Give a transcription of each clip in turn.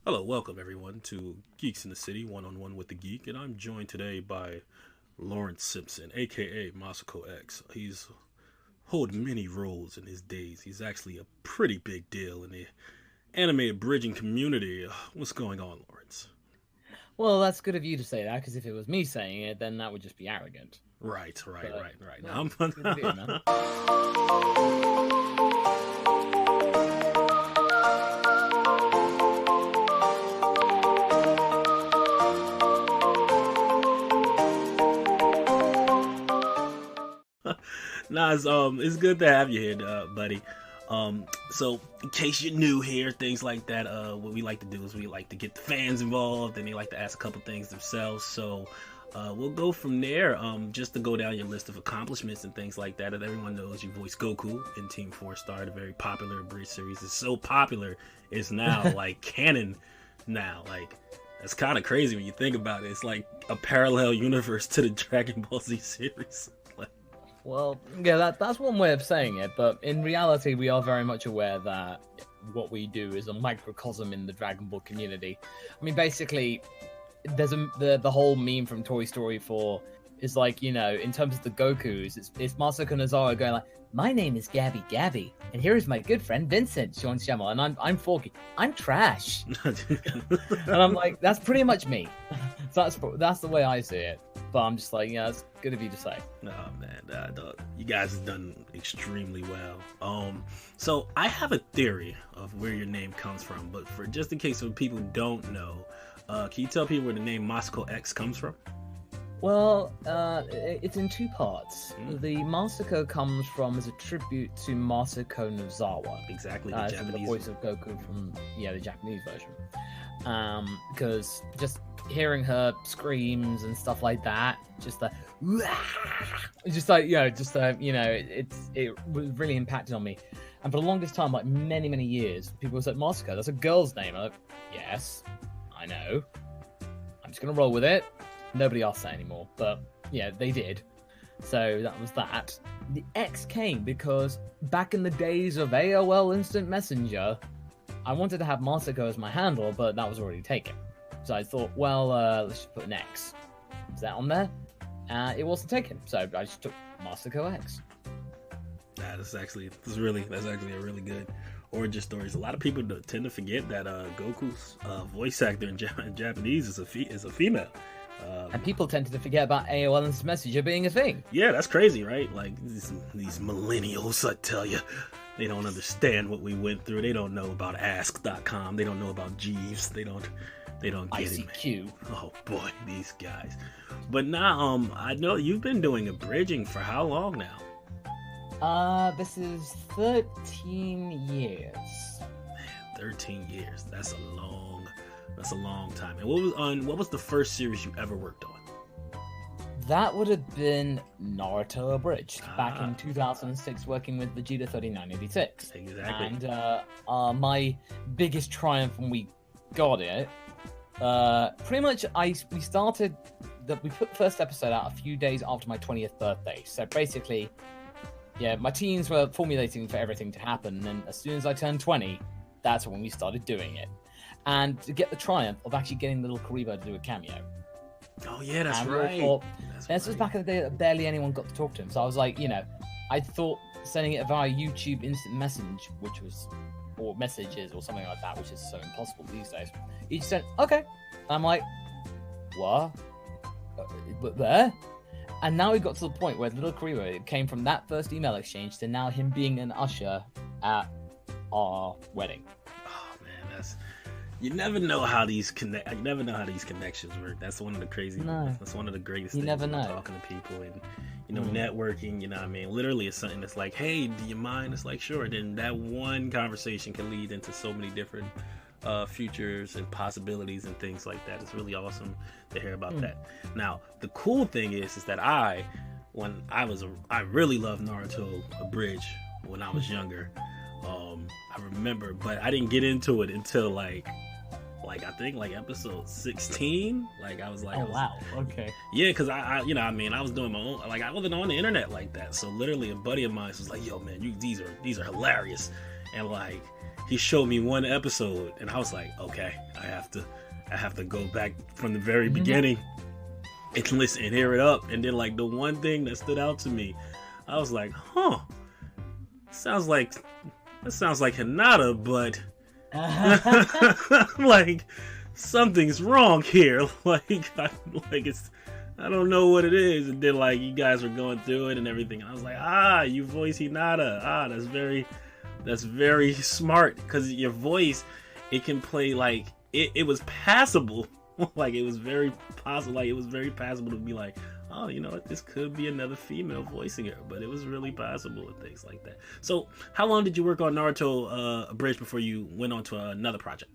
Hello, welcome everyone to Geeks in the City, one-on-one with the geek, and I'm joined today by Lawrence Simpson, aka Masako X. He's held many roles in his days. He's actually a pretty big deal in the anime bridging community. What's going on, Lawrence? Well, that's good of you to say that, because if it was me saying it, then that would just be arrogant. Right. No, Now good to be here, man. Nah, it's good to have you here, buddy. So in case you're new here, things like that, what we like to do is we like to get the fans involved, and they like to ask a couple things themselves. So we'll go from there. Just to go down your list of accomplishments and things like that. And everyone knows you voiced Goku in Team 4 Star, the very popular Bridge series. It's so popular, it's now like canon now. Like that's kind of crazy when you think about it. It's like a parallel universe to the Dragon Ball Z series. Well, yeah, that's one way of saying it, but in reality, we are very much aware that what we do is a microcosm in the Dragon Ball community. I mean, basically, there's the whole meme from Toy Story 4 is like, you know, in terms of the Gokus, it's Masako Nozawa going like, "My name is Gabby Gabby, and here is my good friend Vincent Sean Shyamalan, and I'm Forky. I'm trash," and I'm like, that's pretty much me. So that's the way I see it. But I'm just like, yeah, it's good of you to say. Oh man, dog, you guys have done extremely well. So I have a theory of where your name comes from, but for just in case of people who don't know, can you tell people where the name Masako X comes from? Well, it's in two parts. The Masako comes from as a tribute to Masako Nozawa. Exactly, The voice of Goku from the Japanese version. Because just hearing her screams and stuff like that, just the just like it was really impacted on me. And for the longest time, like many years, people were like, "Masako, that's a girl's name." I'm like, "Yes, I know. I'm just gonna roll with it." Nobody asked that anymore, but yeah, they did. So that was that. The X came because back in the days of AOL Instant Messenger, I wanted to have Masako as my handle, but that was already taken. So I thought, well, let's just put an X. Is that on there? It wasn't taken, so I just took Masako X. That's actually a really good origin story. A lot of people tend to forget that Goku's voice actor in Japanese is a female. And people tend to forget about AOL Instant Messenger being a thing. Yeah, that's crazy, right? Like these millennials, I tell you, they don't understand what we went through. They don't know about Ask.com. They don't know about Jeeves. They don't get ICQ. it. Oh boy, these guys. But now, I know you've been doing a bridging for how long now? This is 13 years. Man, 13 years. That's a long time. And what was the first series you ever worked on? That would have been Naruto Abridged back in 2006, working with Vegeta 3986. Exactly. And my biggest triumph when we got it, pretty much we put the first episode out a few days after my 20th birthday. So basically, yeah, my teens were formulating for everything to happen, and as soon as I turned 20, that's when we started doing it. And to get the triumph of actually getting little Karibo to do a cameo. Oh yeah, that's and right. This was back in the day that barely anyone got to talk to him. So I was like, I thought sending it via YouTube Instant Message, or messages or something like that, which is so impossible these days. He just said, "Okay." And I'm like, "What? But there?" And now we got to the point where little Karibo came from that first email exchange to now him being an usher at our wedding. Oh man, you never know how these connections work. That's one of the crazy. No. That's one of the greatest You things never about know. talking to people and networking. You know what I mean? Literally, it's something that's like, "Hey, do you mind?" It's like, "Sure." Then that one conversation can lead into so many different futures and possibilities and things like that. It's really awesome to hear about that. Now, the cool thing is that I really loved Naruto Abridged when I was younger. I remember, but I didn't get into it until like I think like episode 16. Like I was like, Oh wow, okay. yeah, because I was doing my own, like I wasn't on the internet like that. So literally a buddy of mine was like, "Yo man, these are hilarious," and like he showed me one episode, and I was like, okay, I have to go back from the very beginning and listen and hear it up. And then like the one thing that stood out to me, I was like, sounds like Hinata, but like something's wrong here. I don't know what it is. And then like you guys were going through it and everything, and I was like, you voice Hinata. That's very smart, because your voice, it can play like it was passable. Like it was very possible. Like it was very passable to be like, oh, you know what, this could be another female voicing her, but it was really possible and things like that. So how long did you work on Naruto Abridged before you went on to another project?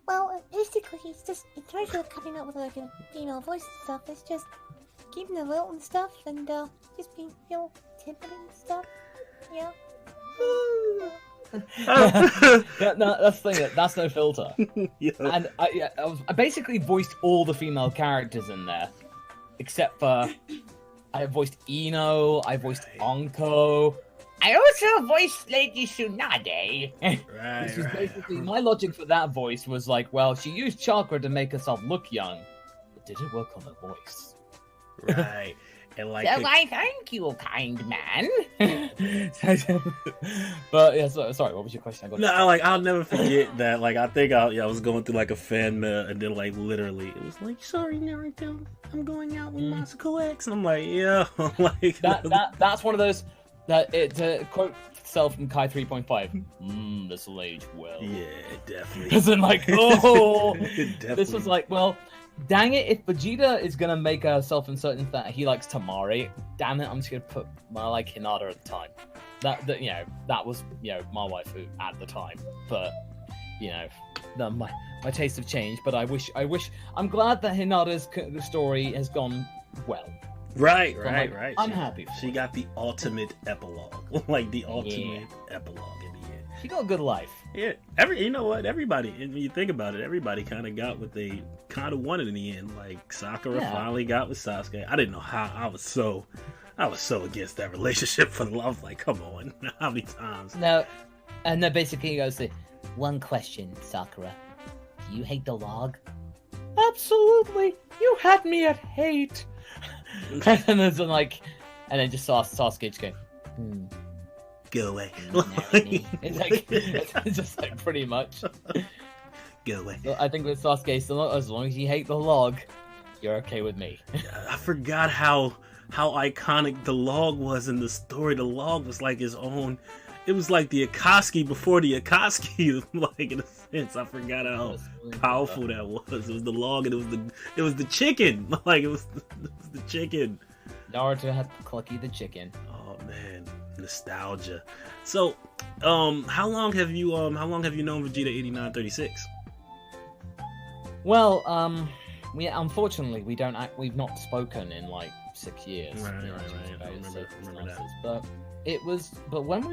Well, basically, it's right here coming up with like a female voice and stuff. It's just keeping the vote and stuff, and just being timid and stuff. Yeah. Yeah, no, that's the thing. That's no filter. Yeah. And I basically voiced all the female characters in there, except for I voiced Ino, I voiced Anko, I also voiced Lady Tsunade. Right. Which was basically my logic for that voice was like, well, she used chakra to make herself look young, but did it work on her voice? Right. And like, so I thank you, kind man. But yeah, sorry, what was your question? I'll never forget that. Like, I think I was going through like a fan mail, and then like literally it was like, sorry, Naruto, I'm going out with Masako X, and I'm like, yeah, like that's one of those that to quote itself from Kai 3.5. This will age well. Yeah, definitely. As in like, oh, definitely. This was like, well. Dang it, if Vegeta is gonna make herself certain that he likes Tamari, damn it, I'm just gonna put my like Hinata at the time. That was my waifu at the time. But my tastes have changed. But I wish I'm glad that Hinata's story has gone well. Right. I'm happy. She got the ultimate epilogue, like the ultimate epilogue in the end. She got a good life. Yeah, you know what? Everybody, when you think about it, everybody kind of got what they kind of wanted in the end. Like Sakura finally got with Sasuke. I didn't know how. I was so against that relationship for the love. I was like, come on, how many times? No, and then basically he goes to one question, Sakura. Do you hate the log? Absolutely. You had me at hate. And then just Sasuke just going, Go away. It's just like pretty much. Go away. I think with Sasuke, as long as you hate the log, you're okay with me. I forgot how iconic the log was in the story. The log was like his own. It was like the Akatsuki before the Akatsuki, like in a sense. I forgot how powerful that was. It was the log, and it was the chicken. Like it was the chicken. Naruto had Clucky the chicken. Oh man. Nostalgia. So, how long have you known Vegeta 8936? Well, unfortunately we've not spoken in like 6 years. Right. I remember that. But when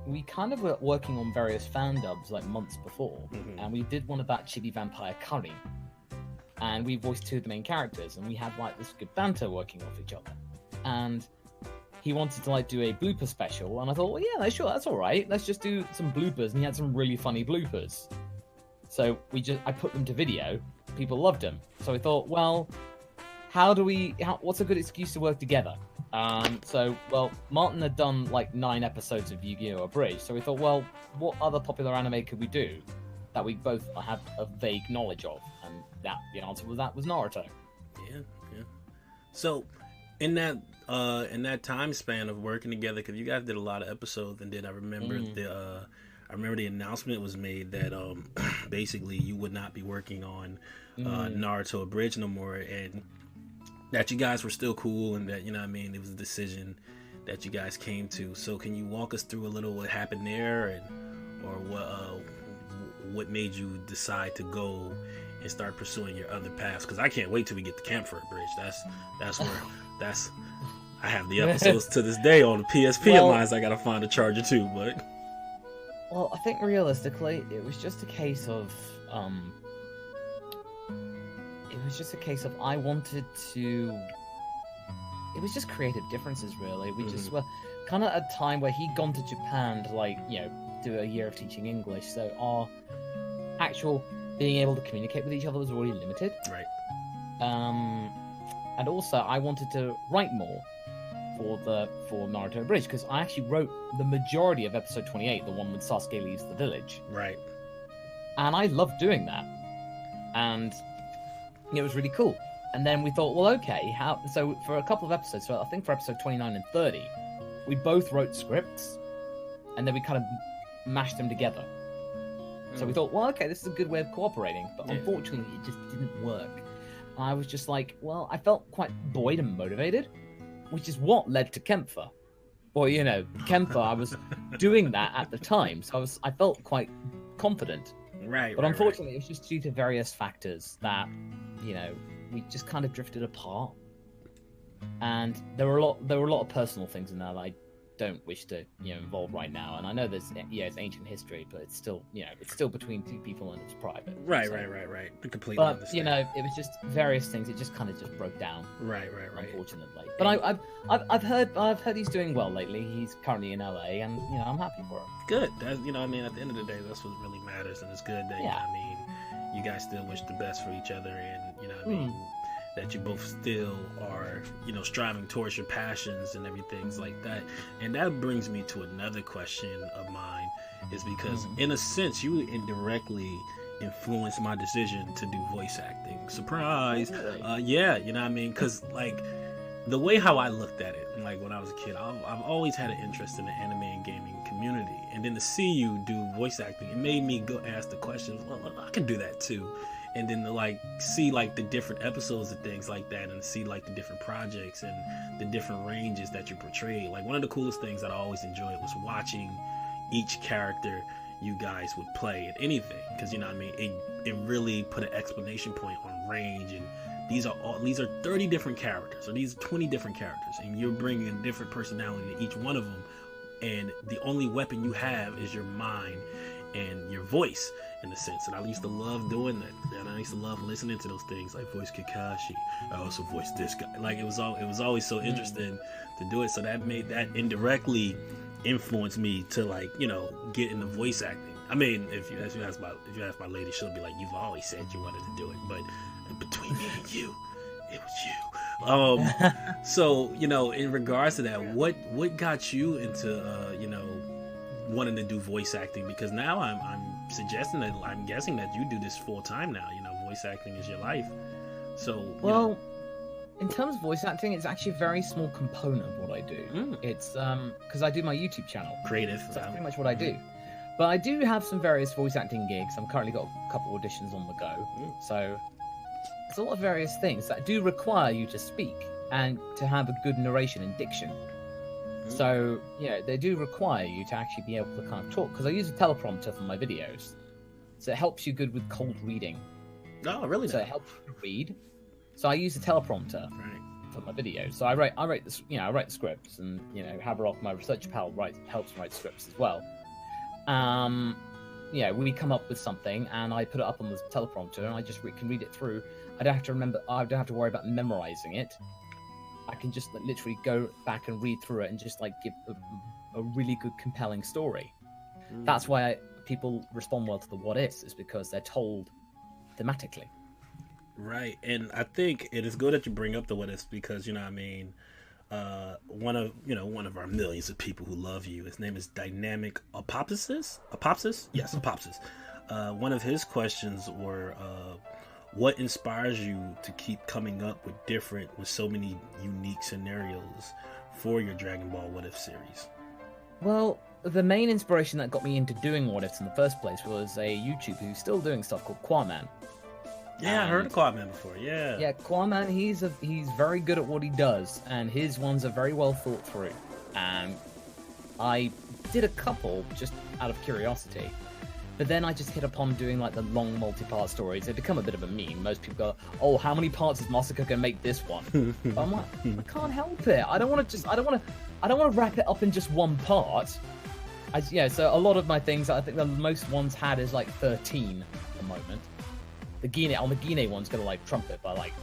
we kind of were working on various fan dubs like months before, and we did one about Chibi Vampire Curry, and we voiced two of the main characters, and we had like this good banter working off each other, and he wanted to like do a blooper special, and I thought, well, yeah, sure, that's all right. Let's just do some bloopers, and he had some really funny bloopers. So I put them to video. People loved them. So we thought, well, what's a good excuse to work together? Martin had done like 9 episodes of Yu-Gi-Oh! Abridged, so we thought, well, what other popular anime could we do that we both have a vague knowledge of? And the answer was Naruto. Yeah. So, in that time span of working together, because you guys did a lot of episodes, and then I remember the announcement was made that basically you would not be working on Naruto Abridged no more, and that you guys were still cool, and that it was a decision that you guys came to. So can you walk us through a little what happened there, or what made you decide to go and start pursuing your other paths? Because I can't wait till we get to Camphor Bridge. That's where I have the episodes to this day on the PSP of mine. I gotta find a charger too, but. Well, I think realistically, it was just a case of I wanted to. It was just creative differences, really. We just were kind of at a time where he'd gone to Japan to do a year of teaching English, so our actual being able to communicate with each other was already limited. Right. And also I wanted to write more for Naruto Abridged, because I actually wrote the majority of episode 28, the one when Sasuke leaves the village. Right. And I loved doing that. And it was really cool. And then we thought, well, okay, so for a couple of episodes, so I think for episode 29 and 30, we both wrote scripts, and then we kind of mashed them together. So we thought, well, okay, this is a good way of cooperating, but unfortunately it just didn't work. And I was just like, well, I felt quite buoyed and motivated, which is what led to Kempfer. Well, you know, Kempfer, I was doing that at the time, so I felt quite confident. Right. But unfortunately, it was just due to various factors that, you know, we just kind of drifted apart. And there were a lot of personal things in there that I don't wish to, you know, involve right now. And I know there's, it's ancient history, but it's still, you know, it's still between two people and it's private. Right. So. I completely But understand. you know, it was just various things. It just kind of just broke down. Right. Unfortunately, but I've heard he's doing well lately. He's currently in LA, and you know, I'm happy for him. Good. That's, you know, I mean, at the end of the day, that's what really matters, and it's good that, you know, I mean, you guys still wish the best for each other, and you know, I mean, that you both still are, you know, striving towards your passions and everything like that. And that brings me to another question of mine, is because in a sense, you indirectly influenced my decision to do voice acting. Surprise. Yeah, you know what I mean? Because like the way how I looked at it, like when I was a kid, I've always had an interest in the anime and gaming community, and then to see you do voice acting, it made me go ask the questions, well, I can do that too. And then to like see like the different episodes and things like that, and see like the different projects and the different ranges that you portrayed. Like one of the coolest things that I always enjoyed was watching each character you guys would play at anything, because you know what I mean, it really put an explanation point on range, and these are 30 different characters, or these are 20 different characters, and you're bringing a different personality to each one of them, and the only weapon you have is your mind and your voice, in a sense. And I used to love doing that, and I used to love listening to those things, like voice Kakashi, I also voiced this guy. Like it was always so interesting to do it. So that indirectly influenced me to, like, you know, get into voice acting. I mean, if you ask my lady, she'll be like, you've always said you wanted to do it, but between me and you, it was you. So, you know, in regards to that, what got you into you know, wanting to do voice acting? Because now I'm guessing that you do this full time now. You know, voice acting is your life. So well, in terms of voice acting, it's actually a very small component of what I do. It's because I do my YouTube channel, creative. So that's pretty much what I do. But I do have some various voice acting gigs. I'm currently got a couple auditions on the go. So it's a lot of various things that do require you to speak and to have a good narration and diction. So, you know, they do require you to actually be able to kind of talk, because I use a teleprompter for my videos. So it helps you good with cold reading. Oh, really? So it helps you read. So I use a teleprompter for my videos. So I write this, you know, I write the scripts, and, you know, Haverock, my research pal, helps write scripts as well. Yeah, we come up with something, and I put it up on the teleprompter, and I just can read it through. I don't have to worry about memorizing it. I can just literally go back and read through it and just like give a really good, compelling story. That's why people respond well to the what ifs, is because they're told thematically. Right, and I think it is good that you bring up the what ifs, because, you know what I mean, one of our millions of people who love you, his name is Dynamic Apopsis? Yes, Apopsis. One of his questions were, what inspires you to keep coming up with so many unique scenarios for your Dragon Ball What If series? Well, the main inspiration that got me into doing What Ifs in the first place was a YouTuber who's still doing stuff called Quaman. Yeah, I heard of Quaman before, yeah. Yeah, Quaman, he's very good at what he does, and his ones are very well thought through. And I did a couple just out of curiosity. But then I just hit upon doing like the long multi-part stories. They become a bit of a meme. Most people go, "Oh, how many parts is Masako gonna make this one?" But I'm like, I can't help it. I don't want to wrap it up in just one part. So a lot of my things, I think the most ones had is like 13 at the moment. The Gine one's gonna like trump it by like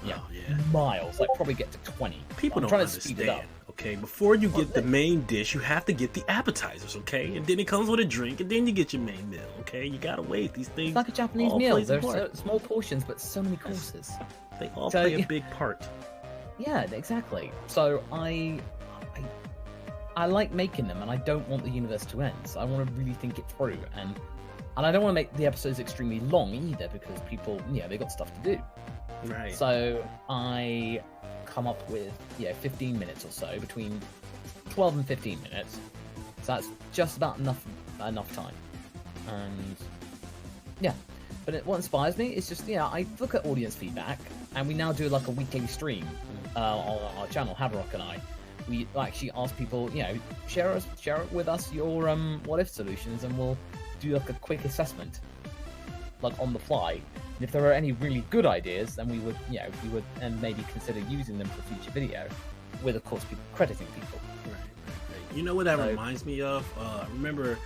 miles, like probably get to 20. People I'm don't trying understand. to speed it up. Okay, before you get the main dish, you have to get the appetizers. Okay, and then it comes with a drink, and then you get your main meal. Okay, you gotta wait. These things. It's like a Japanese meal. There's small portions, but so many courses. They all play a big part. Yeah, exactly. So I like making them, and I don't want the universe to end. So I want to really think it through, and I don't want to make the episodes extremely long either, because people, they got stuff to do. Right. So I come up with 15 minutes or so, between 12 and 15 minutes. So that's just about enough time. And but what inspires me is just I look at audience feedback, and we now do like a weekly stream on our channel, Haverock and I. We actually ask people, share with us your what if solutions, and we'll do like a quick assessment, like on the fly. And if there are any really good ideas, then we would and maybe consider using them for future video, with of course crediting people. Right. You know what that reminds me of? I remember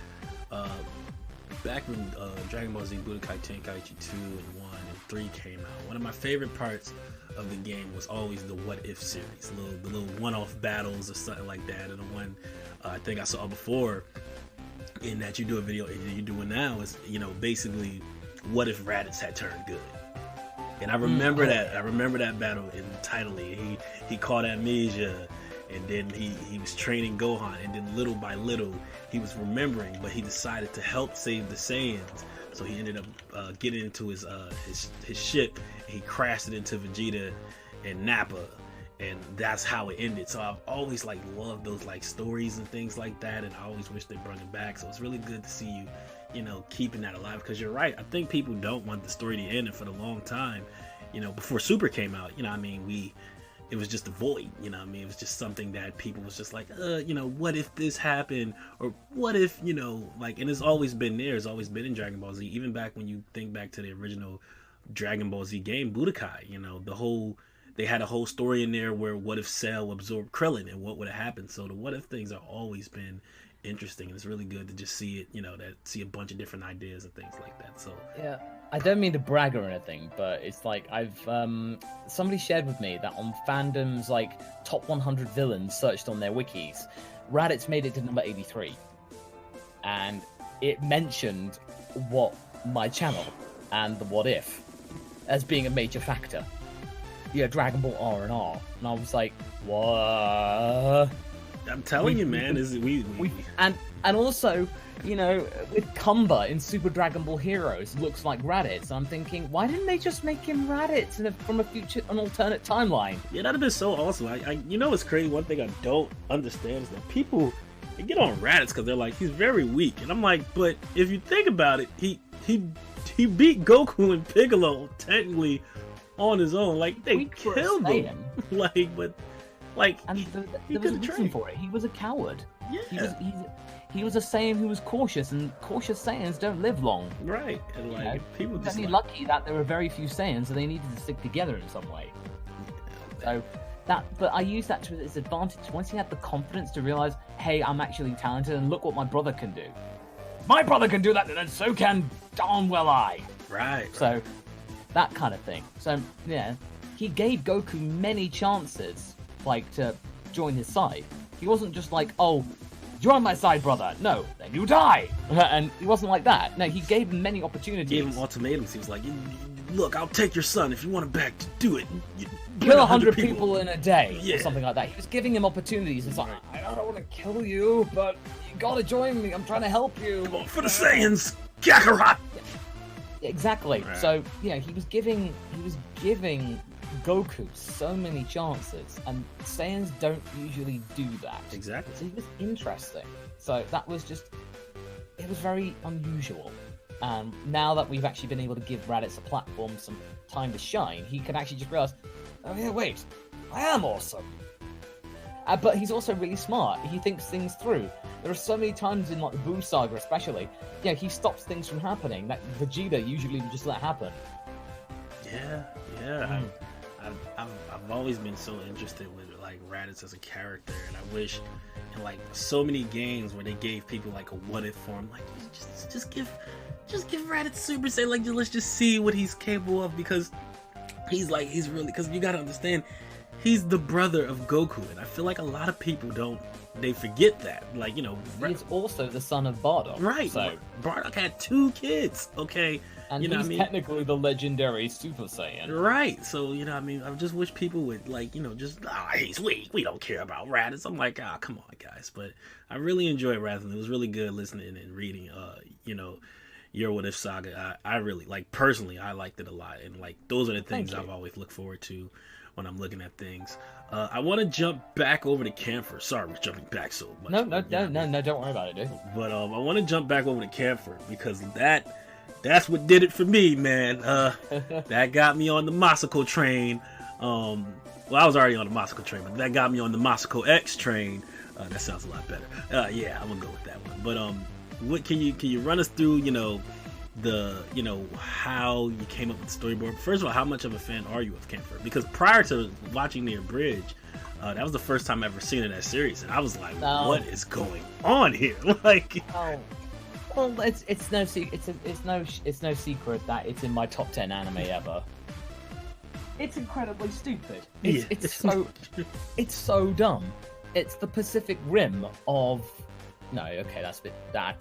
back when Dragon Ball Z Budokai Tenkaichi 2 and 1 and 3 came out. One of my favorite parts of the game was always the what if series, the little one-off battles or something like that. And the one I think I saw before, in that you do a video and you're doing now, is basically what if Raditz had turned good. And I remember that battle entirely. He caught amnesia, and then he was training Gohan, and then little by little he was remembering, but he decided to help save the Saiyans. So he ended up getting into his ship, and he crashed it into Vegeta and Nappa, and that's how it ended. So I've always loved those stories and things like that, and I always wish they brought it back. So it's really good to see you keeping that alive, because you're right. I think people don't want the story to end, and for the long time, before Super came out, it was just a void, it was just something that people was just like, what if this happened, or what if, and it's always been there. It's always been in Dragon Ball Z, even back when you think back to the original Dragon Ball Z game, Budokai, they had a whole story in there where what if Cell absorbed Krillin, and what would have happened. So the what if things have always been interesting, and it's really good to just see it, see a bunch of different ideas and things like that. So yeah, I don't mean to brag or anything, but it's I've somebody shared with me that on fandom's top 100 villains searched on their wikis, Raditz made it to number 83, and it mentioned my channel and the what if as being a major factor. Dragon Ball R&R, and I was like, what? I'm telling you, man, and also, with Kumba in Super Dragon Ball Heroes looks like Raditz. I'm thinking, why didn't they just make him Raditz from an alternate timeline? Yeah, that'd have been so awesome. It's crazy. One thing I don't understand is that people they get on Raditz because they're like, he's very weak, and I'm like, but if you think about it, he beat Goku and Piccolo technically on his own. They killed him. And there was a reason for it. He was a coward. Yeah. He was a Saiyan who was cautious, and cautious Saiyans don't live long. Right. And people just lucky that there were very few Saiyans, so they needed to stick together in some way. So but I used that to its advantage. Once he had the confidence to realize, hey, I'm actually talented, and look what my brother can do. My brother can do that, and so can darn well I. Right. So that kind of thing. So he gave Goku many chances, to join his side. He wasn't just oh, join my side, brother. No, then you die. And he wasn't like that. No, he gave him many opportunities. He gave him ultimatums. He was like, look, I'll take your son if you want him back. Do it. Kill 100 people in a day, or something like that. He was giving him opportunities. It's I don't want to kill you, but you gotta join me. I'm trying to help you. Come on, for the Saiyans, Kakarot. Exactly. Right. So he was giving Goku so many chances, and Saiyans don't usually do that. Exactly. So he was interesting. So that was it was very unusual. Now that we've actually been able to give Raditz a platform, some time to shine, he can actually just realize, oh yeah, wait, I am awesome. But he's also really smart. He thinks things through. There are so many times in the Buu saga especially, he stops things from happening that Vegeta usually would just let happen. Yeah. I've always been so interested with Raditz as a character, and I wish in so many games where they gave people a what if form, just give Raditz Super Saiyan, let's just see what he's capable of, because he's really, because you gotta understand, he's the brother of Goku, and I feel like a lot of people they forget that. Like, he's also the son of Bardock. Right. So Bardock had 2 kids. Okay. And you know he's what I mean? technically the legendary Super Saiyan. Right. So, I just wish people would, he's weak. We don't care about Raditz. I'm like, come on, guys. But I really enjoyed Raditz. It was really good listening and reading, Your What If Saga. I really, personally, I liked it a lot. And, those are the things I've always looked forward to when I'm looking at things. I want to jump back over to Camphor. Sorry, we're jumping back so much. No, don't worry about it, dude. But I want to jump back over to Camphor because that's what did it for me, man. That got me on the Masako train. Well, I was already on the Masako train, but that got me on the Masako X train. That sounds a lot better. Yeah, I'm gonna go with that one. But what can you run us through? How you came up with the storyboard. First of all, how much of a fan are you of Camphor? Because prior to watching the Abridged, that was the first time I ever seen in that series, and I was like, what is going on here? Well, it's no secret that it's in my top 10 anime ever. It's incredibly stupid. It's so dumb. It's the Pacific Rim of. No, okay, that's a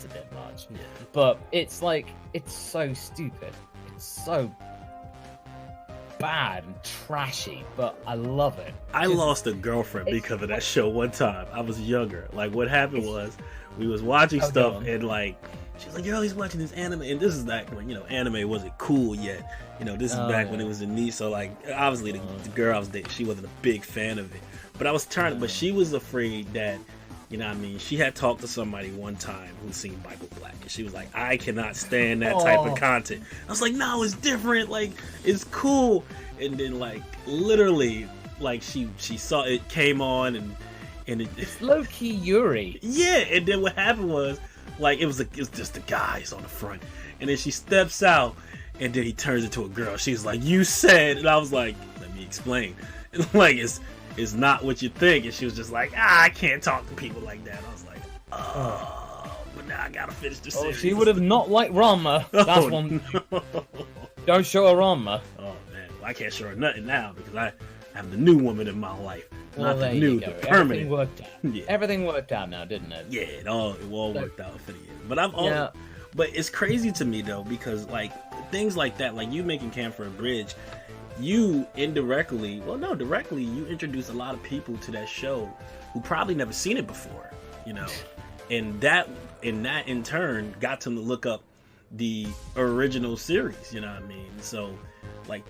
bit much. Yeah. But it's so stupid. It's so bad and trashy, but I love it. I lost a girlfriend because of that show one time. I was younger. What happened was we was watching stuff and she was like, "Yo, he's watching this anime," and this is back when anime wasn't cool yet. This is back when it was in me. So obviously the girl I was dating, she wasn't a big fan of it. But I was trying, but she was afraid that. She had talked to somebody one time who's seen Bible Black, and she was like, I cannot stand that type of content. I was like, no, it's different, it's cool. And then literally she saw it came on and it's low-key Yuri. Yeah, and then what happened was it was just the guys on the front, and then she steps out and then he turns into a girl. She's like, you said, and I was like, let me explain. It's not what you think. And she was just like, I can't talk to people like that. I was like, but now I gotta finish the series. She would have not liked Ranma. That's one. No. Don't show her Ranma. Oh man, I can't show her nothing now because I have the new woman in my life. Not the new, the permanent. Everything worked out. Yeah. Everything worked out now, didn't it? Yeah, it all worked out for the end. But it's crazy to me though because things like that, you making Camphor Abridged. You directly, you introduced a lot of people to that show who probably never seen it before, and that in turn got them to look up the original series, you know what I mean? So,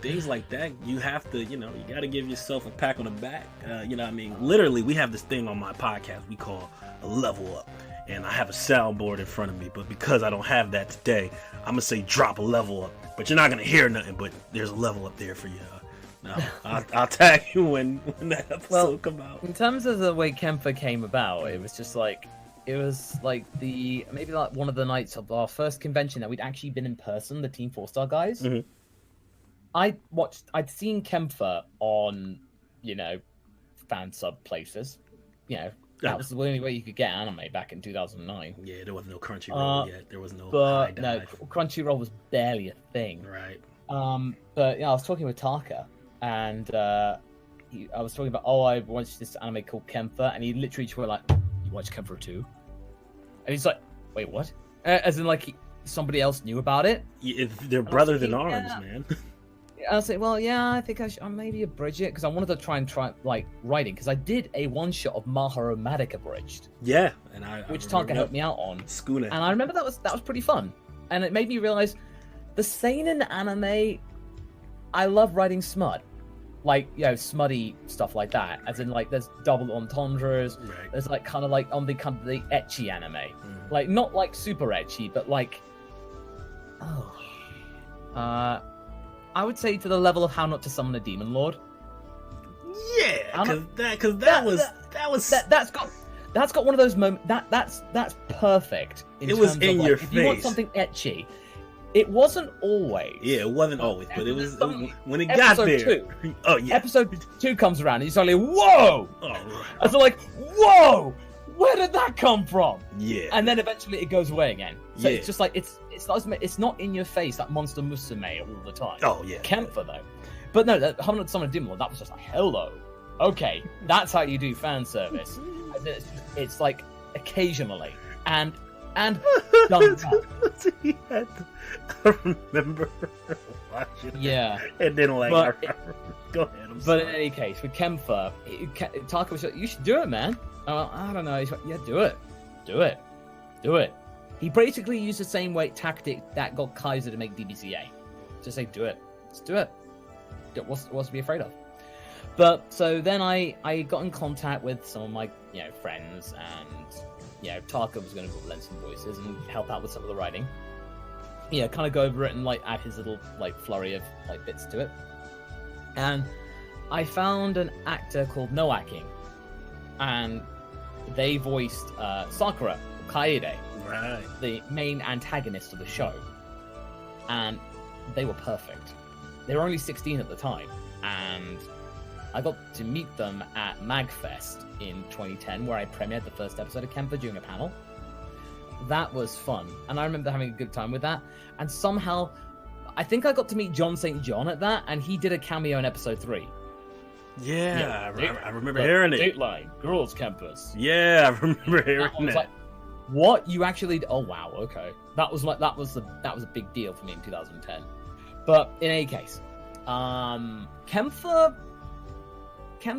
things like that, you have to, you got to give yourself a pat on the back, you know what I mean? Literally, we have this thing on my podcast we call a level up, and I have a soundboard in front of me, but because I don't have that today, I'm gonna say drop a level up. But you're not gonna hear nothing. But there's a level up there for you. I'll tag you when that episode come out. In terms of the way Camphor came about, it was just maybe one of the nights of our first convention that we'd actually been in person, the Team 4-Star guys. Mm-hmm. I'd seen Camphor on, fan sub places, That was the only way you could get anime back in 2009. Yeah, there was no Crunchyroll yet. There was no But no, Crunchyroll was barely a thing. Right. But I was talking with Taka, and I was talking about, I watched this anime called Camphor, and he literally just went like, "You watch Camphor too?" And he's like, "Wait, what?" As in somebody else knew about it. Yeah, they're brothers in arms, man. I was like, well, yeah, I think I should maybe abridge it because I wanted to try writing because I did a one shot of Maharomatic Abridged. Yeah, and which Tonka helped me out on. Schooner. And I remember that was pretty fun, and it made me realize the seinen anime. I love writing smut, smutty stuff like that. As in, there's double entendres. Right. There's on the ecchi anime, not super ecchi, but I would say to the level of How Not to Summon a Demon Lord. Yeah, because that's got one of those moments that's perfect. It was in your face. If you want something etchy, it wasn't always. Yeah, it wasn't always, but it was when it got there. 2, oh yeah, episode 2 comes around and you're suddenly whoa. Oh, right. And so whoa, where did that come from? Yeah, and then eventually it goes away again. So yeah. It's just it's not in your face like Monster Musume all the time. Oh yeah, Camphor though. But no, How Not to Summon a Demon Lord, that was just hello. Okay, that's how you do fan service. It's like occasionally and done well. I remember watching Yeah. it. And then like, But go ahead. But in any case, with Kempfer, Taka was like, you should do it, man. I don't know. He's like, yeah, do it. He basically used the same tactic that got Kaiser to make DBCA. Just say, do it. Just do it. What's to be afraid of? But so then I got in contact with some of my friends, and Taka was going to lend some voices and help out with some of the writing. Yeah, kind of go over it and like add his little like flurry of like bits to it. And I found an actor called Noaking, and they voiced Sakura Kaede, right, the main antagonist of the show, and they were perfect. They were only 16 at the time, and I got to meet them at MagFest in 2010, where I premiered the first episode of Kemper during a panel. That was fun, and I remember having a good time with that. And somehow, I think I got to meet John St. John at that, and he did a cameo in episode 3. Yeah, I remember hearing it. Dateline, Girls Campus. Yeah, I remember hearing I was like, what? You actually? Oh wow, okay. That was a big deal for me in 2010. But in any case, Kempfer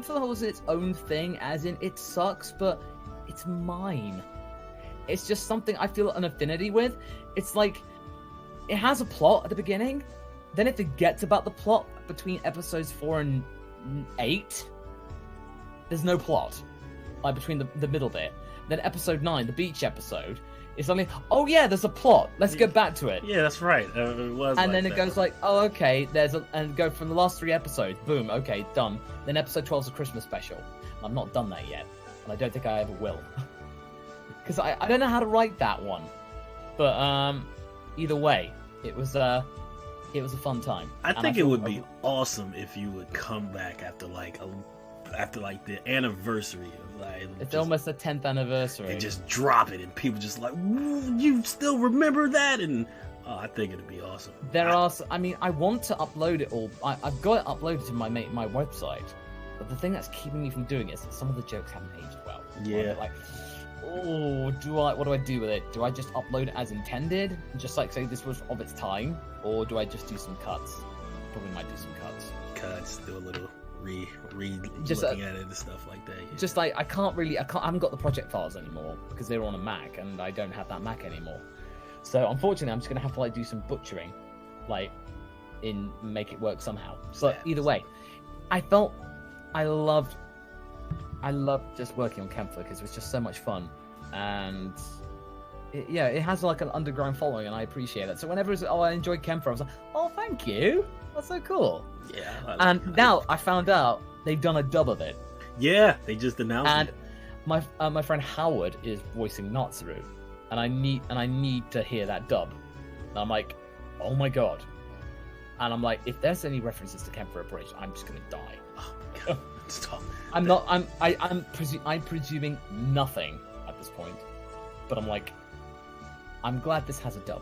was its own thing, as in it sucks, but it's mine. It's just something I feel an affinity with. It's like, it has a plot at the beginning, then it forgets about the plot between episodes 4 and 8. There's no plot, like between the middle bit. Then episode 9, the beach episode, is suddenly, oh yeah, there's a plot. Let's get back to it. Yeah, that's right. It was. And then it goes like, oh okay, and go from the last 3 episodes, boom, okay, done. Then episode 12 is a Christmas special. I'm not done that yet, and I don't think I ever will, because I don't know how to write that one. But either way, it was a fun time. I think it would be awesome if you would come back after like the anniversary of like. It's almost the 10th anniversary. And just drop it, and people just like, you still remember that? And I think it'd be awesome. I want to upload it all. I've got it uploaded to my website, but the thing that's keeping me from doing it is that some of the jokes haven't aged well. Yeah. Like, what do I do with it? Do I just upload it as intended, just like say this was of its time, or do I just do some cuts? Probably might do some cuts. Do a little just looking at it and stuff like that. Yeah. Just like I haven't got the project files anymore because they were on a Mac, and I don't have that Mac anymore. So unfortunately, I'm just gonna have to like do some butchering, like make it work somehow. So either way, I loved just working on Kempfer because it was just so much fun, and it has like an underground following, and I appreciate it. So whenever I enjoyed Kempfer, I was like, oh, thank you, that's so cool. Yeah. And now I found out they've done a dub of it. Yeah, they just announced it. And my friend Howard is voicing Natsuru, and I need to hear that dub. And I'm like, oh my god. And I'm like, if there's any references to Kempfer Abridged, I'm just gonna die. Oh my god. Stop. I'm presuming nothing at this point, but I'm like, I'm glad this has a dub.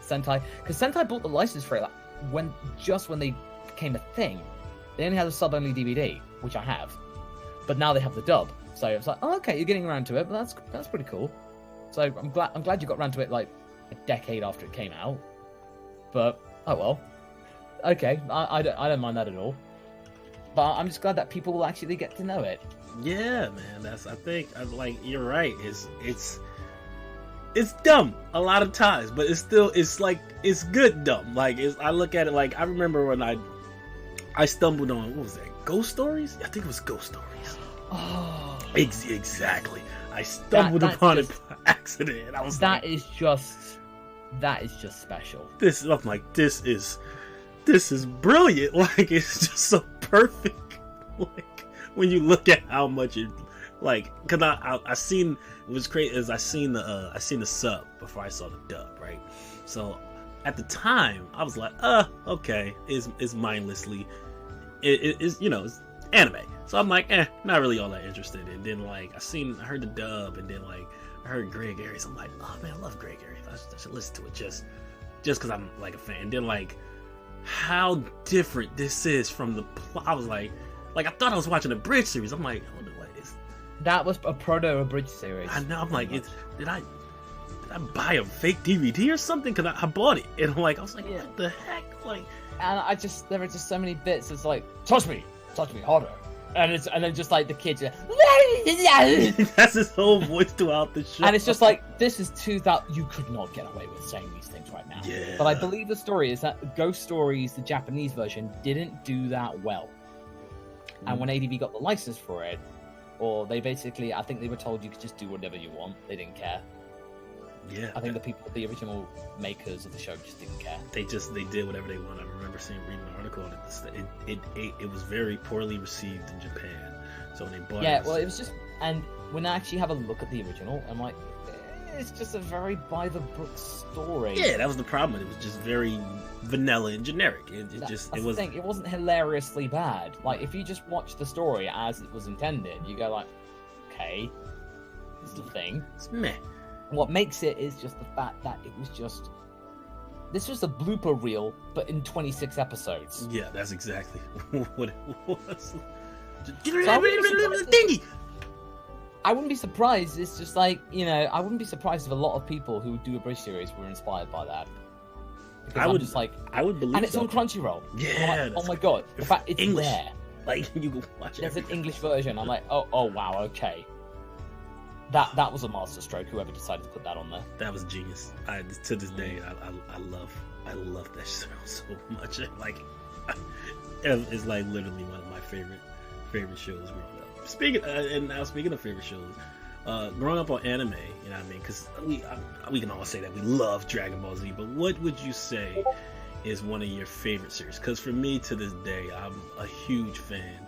Sentai, because Sentai bought the license for it when they became a thing. They only had a sub-only DVD, which I have, but now they have the dub. So it's like, oh, okay, you're getting around to it, but that's pretty cool. So I'm glad you got around to it like a decade after it came out. But oh well, okay, I don't mind that at all. But I'm just glad that people will actually get to know it. Yeah, man. I think you're right. It's dumb a lot of times, but it's good dumb. Like I look at it like I remember when I stumbled on, what was that? Ghost Stories? I think it was Ghost Stories. Oh, exactly. I stumbled upon it by accident. And I was that is just special. I'm like, this is brilliant. Like, it's just so perfect. Like, when you look at how much it, like, cause I seen, it was crazy as I seen the sub before I saw the dub, right? So at the time I was like, okay, it's mindlessly, it's it's anime. So I'm like, not really all that interested. And then like I heard the dub, and then like I heard Greg Aries. I'm like, oh man, I love Greg Aries. I should listen to it just because I'm like a fan. And then like how different this is from the plot. I was like, Like I thought I was watching a Bridge series. I'm like, oh no, what is? That was a proto Abridged series. I know. I'm like, did I buy a fake DVD or something? Because I bought it, and I was like, what the heck? Like, and there are just so many bits. It's like, touch me harder, and then just like the kids. That's his whole voice throughout the show. And it's just like, this is 2000. You could not get away with saying these things right now. Yeah. But I believe the story is that Ghost Stories, the Japanese version, didn't do that well. And when ADV got the license for it, or they basically, I think they were told you could just do whatever you want. They didn't care. Yeah. I think the original makers of the show just didn't care. They did whatever they wanted. I remember reading an article on it. It was very poorly received in Japan. So when they bought it was just, and when I actually have a look at the original, I'm like, it's just a very by the book story. Yeah, that was the problem. It was just very vanilla and generic. It wasn't hilariously bad. Like, if you just watch the story as it was intended, you go like, okay, this is the thing. It's meh. What makes it is just the fact that this was a blooper reel, but in 26 episodes. Yeah, that's exactly what it was. I wouldn't be surprised. It's just like, I wouldn't be surprised if a lot of people who do a Bridge series were inspired by that. I would believe, and it's on Crunchyroll. Yeah. Like, oh my god, the fact it's English. there. Like, you can watch it. There's an English version. I'm like, oh wow, okay. That was a masterstroke. Whoever decided to put that on there. That was genius. To this day, I love that show so much. Like, it's like literally one of my favorite shows growing up. Speaking of favorite shows, growing up on anime, you know what I mean? Because we can all say that we love Dragon Ball Z, but what would you say is one of your favorite series? Because for me, to this day, I'm a huge fan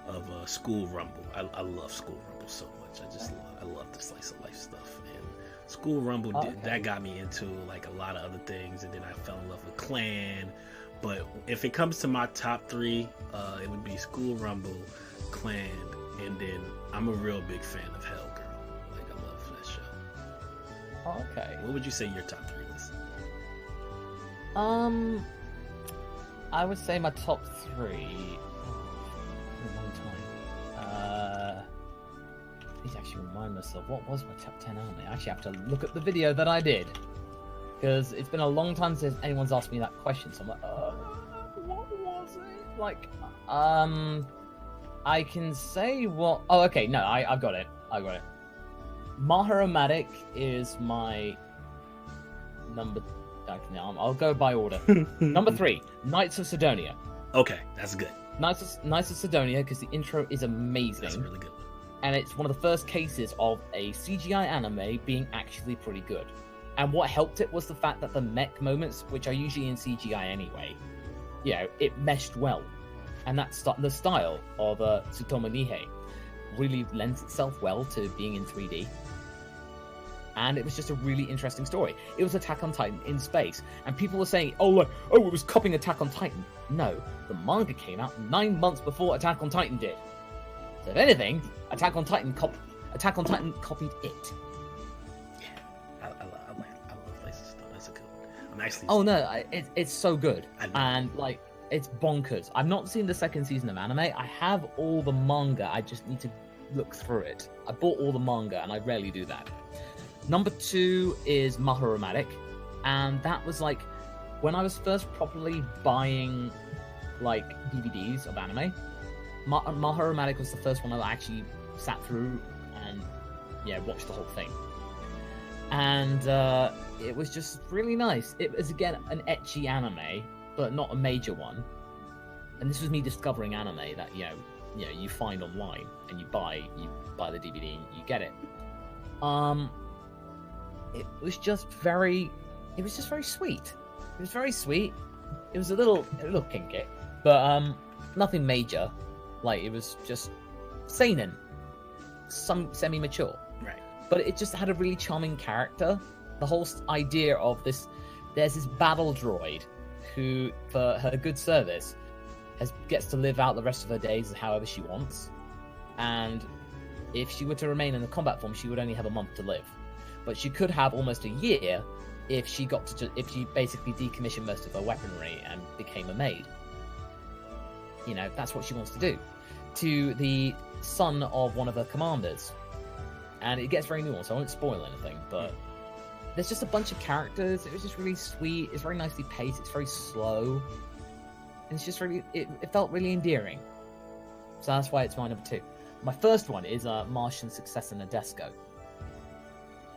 of School Rumble. I love School Rumble so much. I love the slice of life stuff, and School Rumble that got me into like a lot of other things, and then I fell in love with Clan. But if it comes to my top three, it would be School Rumble, Clan, and then I'm a real big fan of Hellgirl. Like, I love that show. Okay. What would you say your top three was? I would say my top three. I need to actually remind myself, what was my top 10 anime? I actually have to look at the video that I did, because it's been a long time since anyone's asked me that question, so I'm like, what was it? Like, I can say what... Oh, okay, no, I've got it. Maharomatic is my number... No, I'll go by order. Number 3, Knights of Sidonia. Okay, that's good. Knights of Sidonia, because the intro is amazing. That's a really good one. And it's one of the first cases of a CGI anime being actually pretty good. And what helped it was the fact that the mech moments, which are usually in CGI anyway, it meshed well. And that's the style of Tsutomu Nihei really lends itself well to being in 3D. And it was just a really interesting story. It was Attack on Titan in space. And people were saying, it was copying Attack on Titan. No, the manga came out 9 months before Attack on Titan did. So if anything, Attack on Titan copied it. Yeah, I love Lace of Stone. That's a good one. I'm actually. Oh no, it's so good, and like it's bonkers. I've not seen the second season of anime. I have all the manga. I just need to look through it. I bought all the manga, and I rarely do that. Number 2 is Maharomatic, and that was like when I was first properly buying like DVDs of anime. Maharomatic was the first one I actually sat through and watched the whole thing, and it was just really nice. It was again an ecchi anime, but not a major one. And this was me discovering anime that you find online and you buy the DVD and you get it. It was just very sweet. It was very sweet. It was a little kinky, but nothing major. Like, it was just seinen, some semi-mature. Right. But it just had a really charming character. The whole idea of there's this battle droid who, for her good service, gets to live out the rest of her days however she wants. And if she were to remain in the combat form, she would only have a month to live. But she could have almost a year if she basically decommissioned most of her weaponry and became a maid. That's what she wants to do. to the son of one of her commanders. And it gets very nuanced, so I won't spoil anything, but there's just a bunch of characters. It was just really sweet. It's very nicely paced. It's very slow. And it's just really, it felt really endearing. So that's why it's my number 2. My first one is Martian successor Nadesco.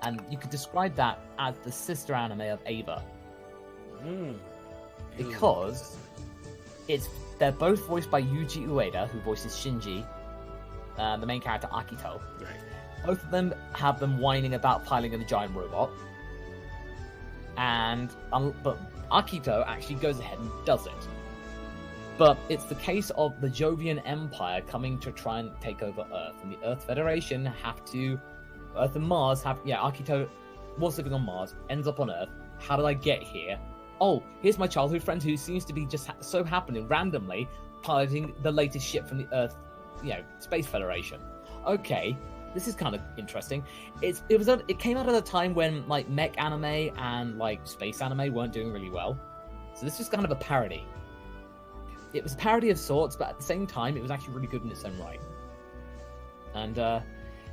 And you could describe that as the sister anime of Ava. Because they're both voiced by Yuji Ueda, who voices Shinji, the main character Akito. Right. Both of them have them whining about piloting a giant robot. But Akito actually goes ahead and does it. But it's the case of the Jovian Empire coming to try and take over Earth, and the Earth Federation Earth and Mars Akito was living on Mars, ends up on Earth. How did I get here? Oh, here's my childhood friend who seems to be just so happening randomly piloting the latest ship from the Earth, Space Federation. Okay, this is kind of interesting. It came out at a time when like mech anime and like space anime weren't doing really well, so this was kind of a parody. It was a parody of sorts, but at the same time, it was actually really good in its own right. And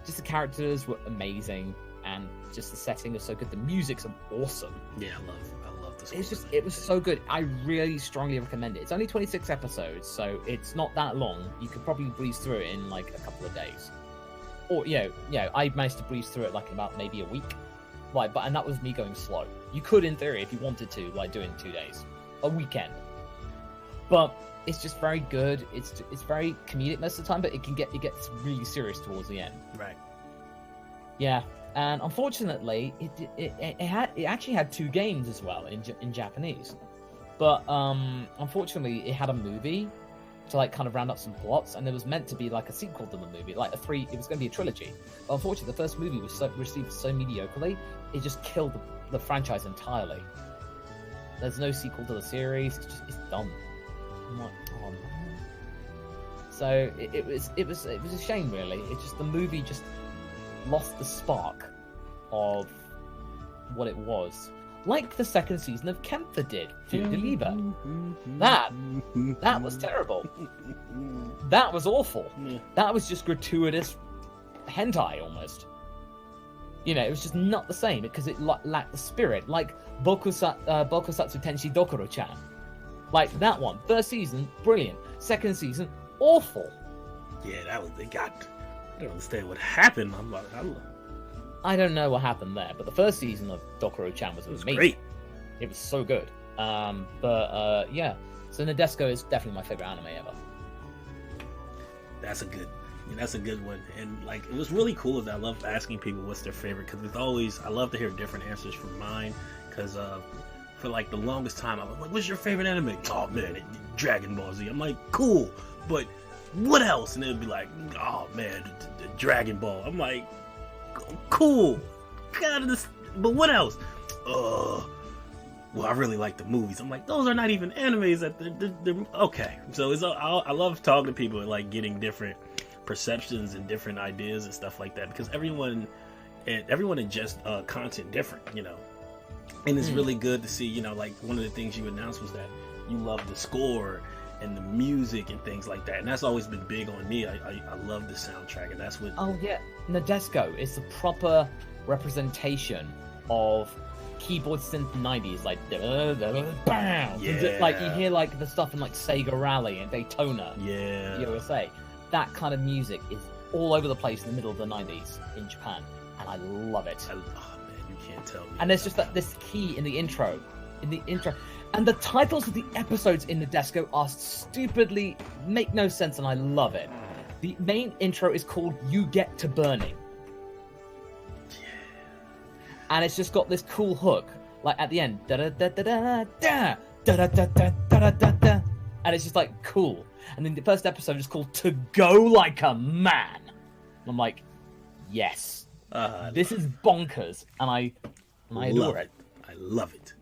just the characters were amazing, and just the setting is so good. The music's awesome. Yeah, I love this. It was so good. I really strongly recommend it. It's only 26 episodes, so it's not that long. You could probably breeze through it in like a couple of days. Or I managed to breeze through it like in about maybe a week. And that was me going slow. You could, in theory, if you wanted to, do it in 2 days, a weekend. But it's just very good. It's very comedic most of the time, but it gets really serious towards the end. Right. Yeah, and unfortunately, it actually had 2 games as well in Japanese, but unfortunately, it had a movie to kind of round up some plots, and there was meant to be a sequel to the movie, it was going to be a trilogy. But unfortunately, the first movie was received so mediocrely, it just killed the franchise entirely. There's no sequel to the series. It's done. I'm like, oh man. So it was a shame, really. It's just the movie just lost the spark of what it was, like the second season of Kempfer did. Deliver. That was terrible. That was awful. That was just gratuitous hentai almost. It was just not the same because it lacked the spirit, like Bokusatsu Tenshi Dokuro-chan. Like that one, first season, brilliant. Second season, awful. Yeah, I don't understand what happened. I don't know what happened there, but the first season of Dokuro-chan was amazing. Great. It was so good. Yeah. So Nadesco is definitely my favorite anime ever. That's a good one. And it was really cool that I love asking people what's their favorite, because I love to hear different answers from mine, because for the longest time, I was like, what's your favorite anime? Oh man, Dragon Ball Z. I'm like, cool, but what else? And it'd be like, oh man, the Dragon Ball. I'm like, cool. God, but what else? Well, I really like the movies. I'm like, those are not even animes. They're okay. So I love talking to people and getting different perceptions and different ideas and stuff like that, because everyone ingests content different, and it's really good to see, one of the things you announced was that you love the score and the music and things like that, and that's always been big on me. I love the soundtrack, and that's what... Oh yeah, Nadesco is the proper representation of keyboard synth 90s, bam! Yeah. You hear the stuff in Sega Rally and Daytona, yeah, USA. That kind of music is all over the place in the middle of the 90s in Japan, and I love it. Oh man, you can't tell me. And there's just this key in the intro, and the titles of the episodes in Nadesco are stupidly make no sense, and I love it. The main intro is called "You Get to Burning." And it's just got this cool hook, at the end, da da da da da da da da da da da da, and it's just cool. And then the first episode is called "To Go Like a Man." And I'm like, yes, this is bonkers, and I adore it. I love it.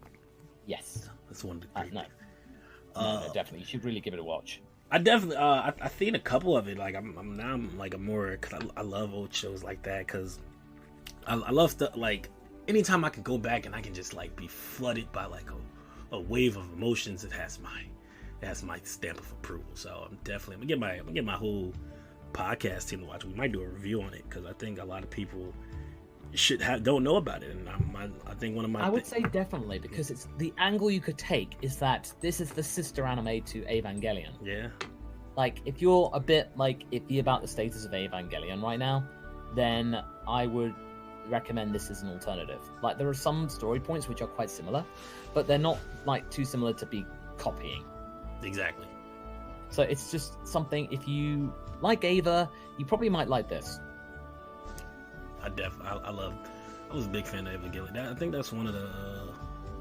Yes, that's one of the great. No, definitely, you should really give it a watch. I definitely, I've seen a couple of it. I'm more, cause I love old shows like that, cause I love stuff anytime I can go back and I can just be flooded by a wave of emotions. It has my stamp of approval. So I'm gonna get my whole podcast team to watch. We might do a review on it because I think a lot of people don't know about it, and I think one of my I would say definitely, because it's the angle you could take is that this is the sister anime to Evangelion. Yeah. Like, if you're a bit like iffy about the status of Evangelion right now, then I would recommend this as an alternative. Like, there are some story points which are quite similar, but they're not like too similar to be copying. Exactly. So it's just something, if you like Ava, you probably might like this. I was a big fan of Evangelion. I think that's one of the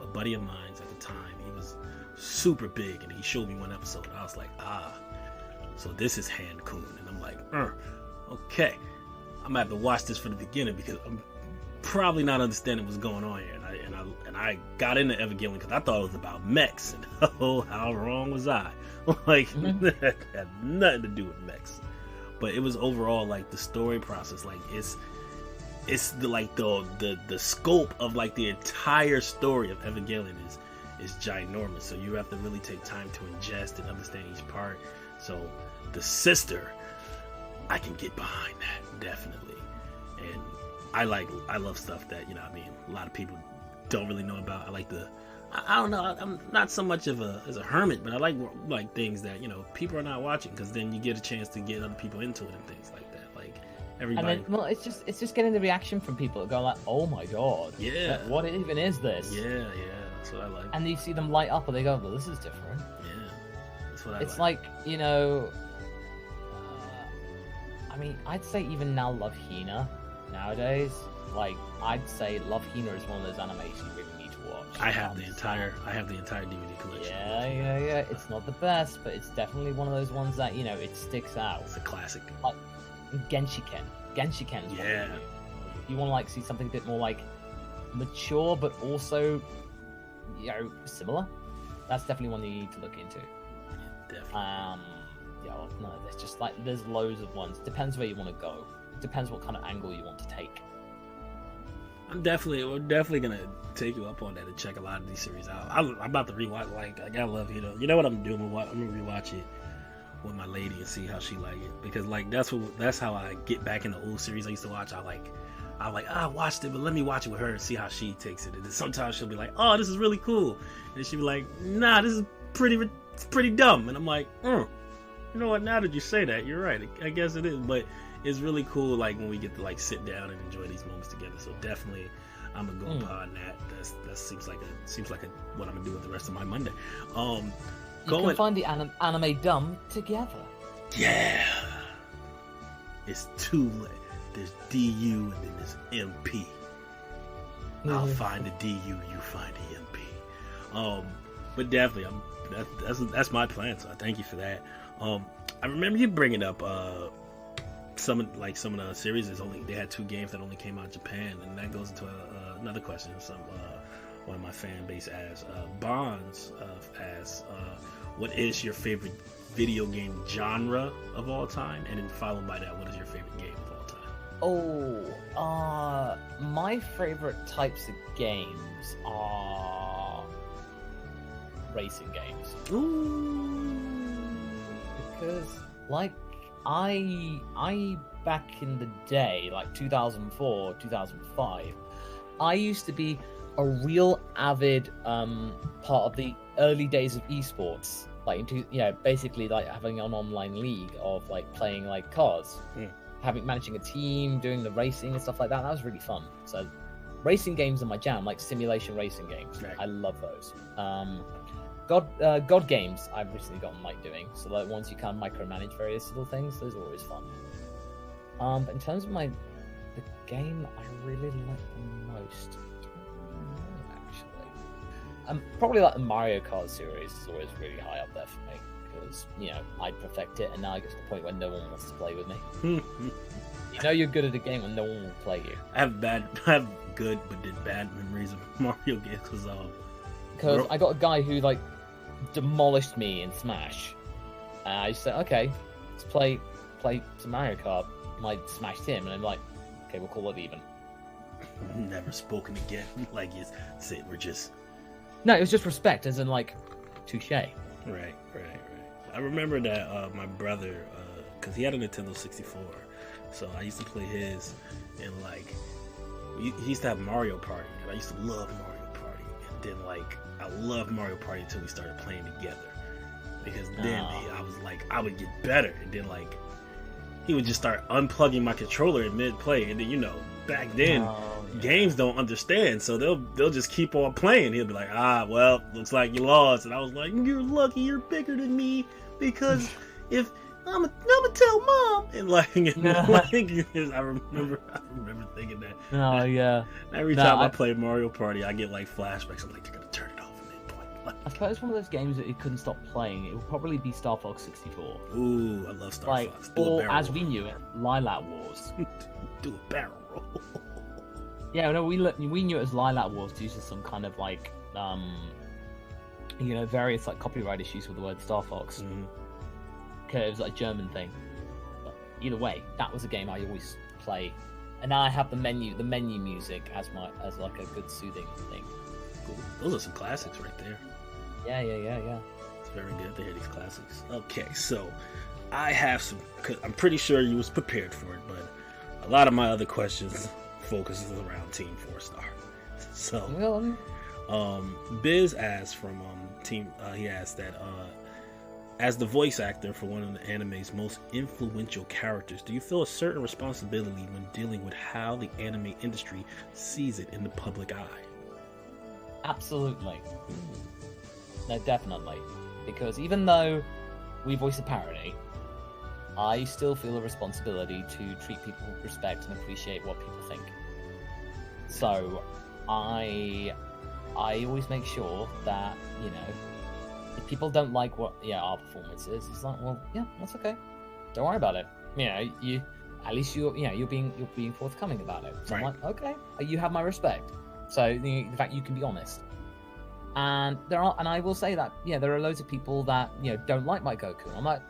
a buddy of mine at the time. He was super big, and he showed me one episode. I was like, so this is Hand Kun, and I'm like, okay, I'm gonna have to watch this from the beginning because I'm probably not understanding what's going on here. And I got into Evangelion because I thought it was about mechs, and oh, how wrong was I? Like, that had nothing to do with mechs, but it was overall like the story process. Like, it's the scope of like the entire story of Evangelion is ginormous. So you have to really take time to ingest and understand each part. So the sister, I can get behind that definitely, and I love stuff that, you know, I mean, a lot of people don't really know about. I don't know. I'm not so much of as a hermit, but I like things that, you know, people are not watching, because then you get a chance to get other people into it and things like that. Like, everybody. And then, well, it's just getting the reaction from people that go like, "Oh my god, yeah, like, what even is this?" Yeah, that's what I like. And you see them light up, and they go, "Well, this is different." Yeah, that's what I like. It's like, you know, I mean, I'd say even now, Love Hina nowadays, like, I'd say Love Hina is one of those animes you really need to watch. I have the entire DVD collection. Yeah. It's not the best, but it's definitely one of those ones that, you know, it sticks out. It's a classic. Like Genshiken. Genshiken is one Yeah. you want to like see something a bit more like mature, but also, you know, similar. That's definitely one that you need to look into. Definitely. No, there's just like there's loads of ones. Depends where you want to go. Depends what kind of angle you want to take. We're definitely gonna take you up on that and check a lot of these series out. I'm about to rewatch. Like, I gotta love, you know what I'm doing. I'm gonna rewatch it with my lady and see how she like it, because like that's how I get back in the old series I used to watch. I watched it, but let me watch it with her and see how she takes it. And then sometimes she'll be like, "Oh, this is really cool," and she'll be like, "Nah, this is pretty dumb." And I'm like, you know what? Now that you say that, you're right. I guess it is, but it's really cool. Like, when we get to like sit down and enjoy these moments together. So definitely, I'm gonna go upon that. That seems like what I'm gonna do with the rest of my Monday. You can find the anime dumb together. Yeah, it's two. There's DU and then there's MP. I'll find the DU, you find the MP. But definitely, that's my plan. So I thank you for that. I remember you bringing up some of the series they had 2 games that only came out in Japan, and that goes into another question. One of my fan base asks, Bonds asks, what is your favorite video game genre of all time? And then followed by that, what is your favorite game of all time? My favorite types of games are racing games. Ooh. Because, like, I back in the day, like 2004, 2005, I used to be a real avid part of the early days of esports, like basically like having an online league of like playing like cars, managing a team, doing the racing and stuff like that. That was really fun. So racing games are my jam, like simulation racing games. Right. I love those. God games I've recently gotten like doing, so like ones you can micromanage various little things. Those are always fun. But in terms of the game I really like the most, actually, probably like the Mario Kart series is always really high up there for me, because I perfect it, and now I get to the point where no one wants to play with me. You're good at a game when no one will play you. I have good but did bad memories of Mario games because I got a guy who like demolished me in Smash. I just said, okay, let's play some Mario Kart. I smashed him, and I'm like, okay, we'll call it even. Never spoken again. Like, we're just... No, it was just respect, as in like, touche. Right. I remember that my brother because he had a Nintendo 64. So I used to play his, and like he used to have Mario Party, and I used to love Mario Party. And then like I loved Mario Party until we started playing together, because then I was like I would get better, and then like he would just start unplugging my controller in mid play, and then you know back then games don't understand, so they'll just keep on playing. He'll be like, well, looks like you lost, and I was like, you're lucky you're bigger than me, because if I'm gonna tell mom, and like, I remember thinking that. Oh yeah. Every time I play Mario Party, I get like flashbacks. I'm like, they're gonna turn it off at that point. Like, I suppose it's one of those games that you couldn't stop playing. It would probably be Star Fox 64. Ooh, I love Star Fox. Or as we knew it, Lilac Wars. Do a barrel roll. Yeah, no, we knew it as Lilac Wars due to some kind of like, various like copyright issues with the word Star Fox. Mm-hmm. It was like a German thing. But either way, that was a game I always play. And now I have the menu music as like a good soothing thing. Cool. Those are some classics right there. Yeah. It's very good to hear these classics. Okay, so I have some. I'm pretty sure you was prepared for it, but a lot of my other questions focuses around Team 4-Star. So, Biz asked from Team. He asked that. As the voice actor for one of the anime's most influential characters, do you feel a certain responsibility when dealing with how the anime industry sees it in the public eye? Absolutely. No, definitely. Because even though we voice a parody, I still feel a responsibility to treat people with respect and appreciate what people think. So, I always make sure that, if people don't like our performance is, it's like, well, yeah, that's okay. Don't worry about it. At least you're being forthcoming about it. So right. I'm like, okay, you have my respect. So the fact you can be honest. And I will say that, there are loads of people that, don't like my Goku. I'm like,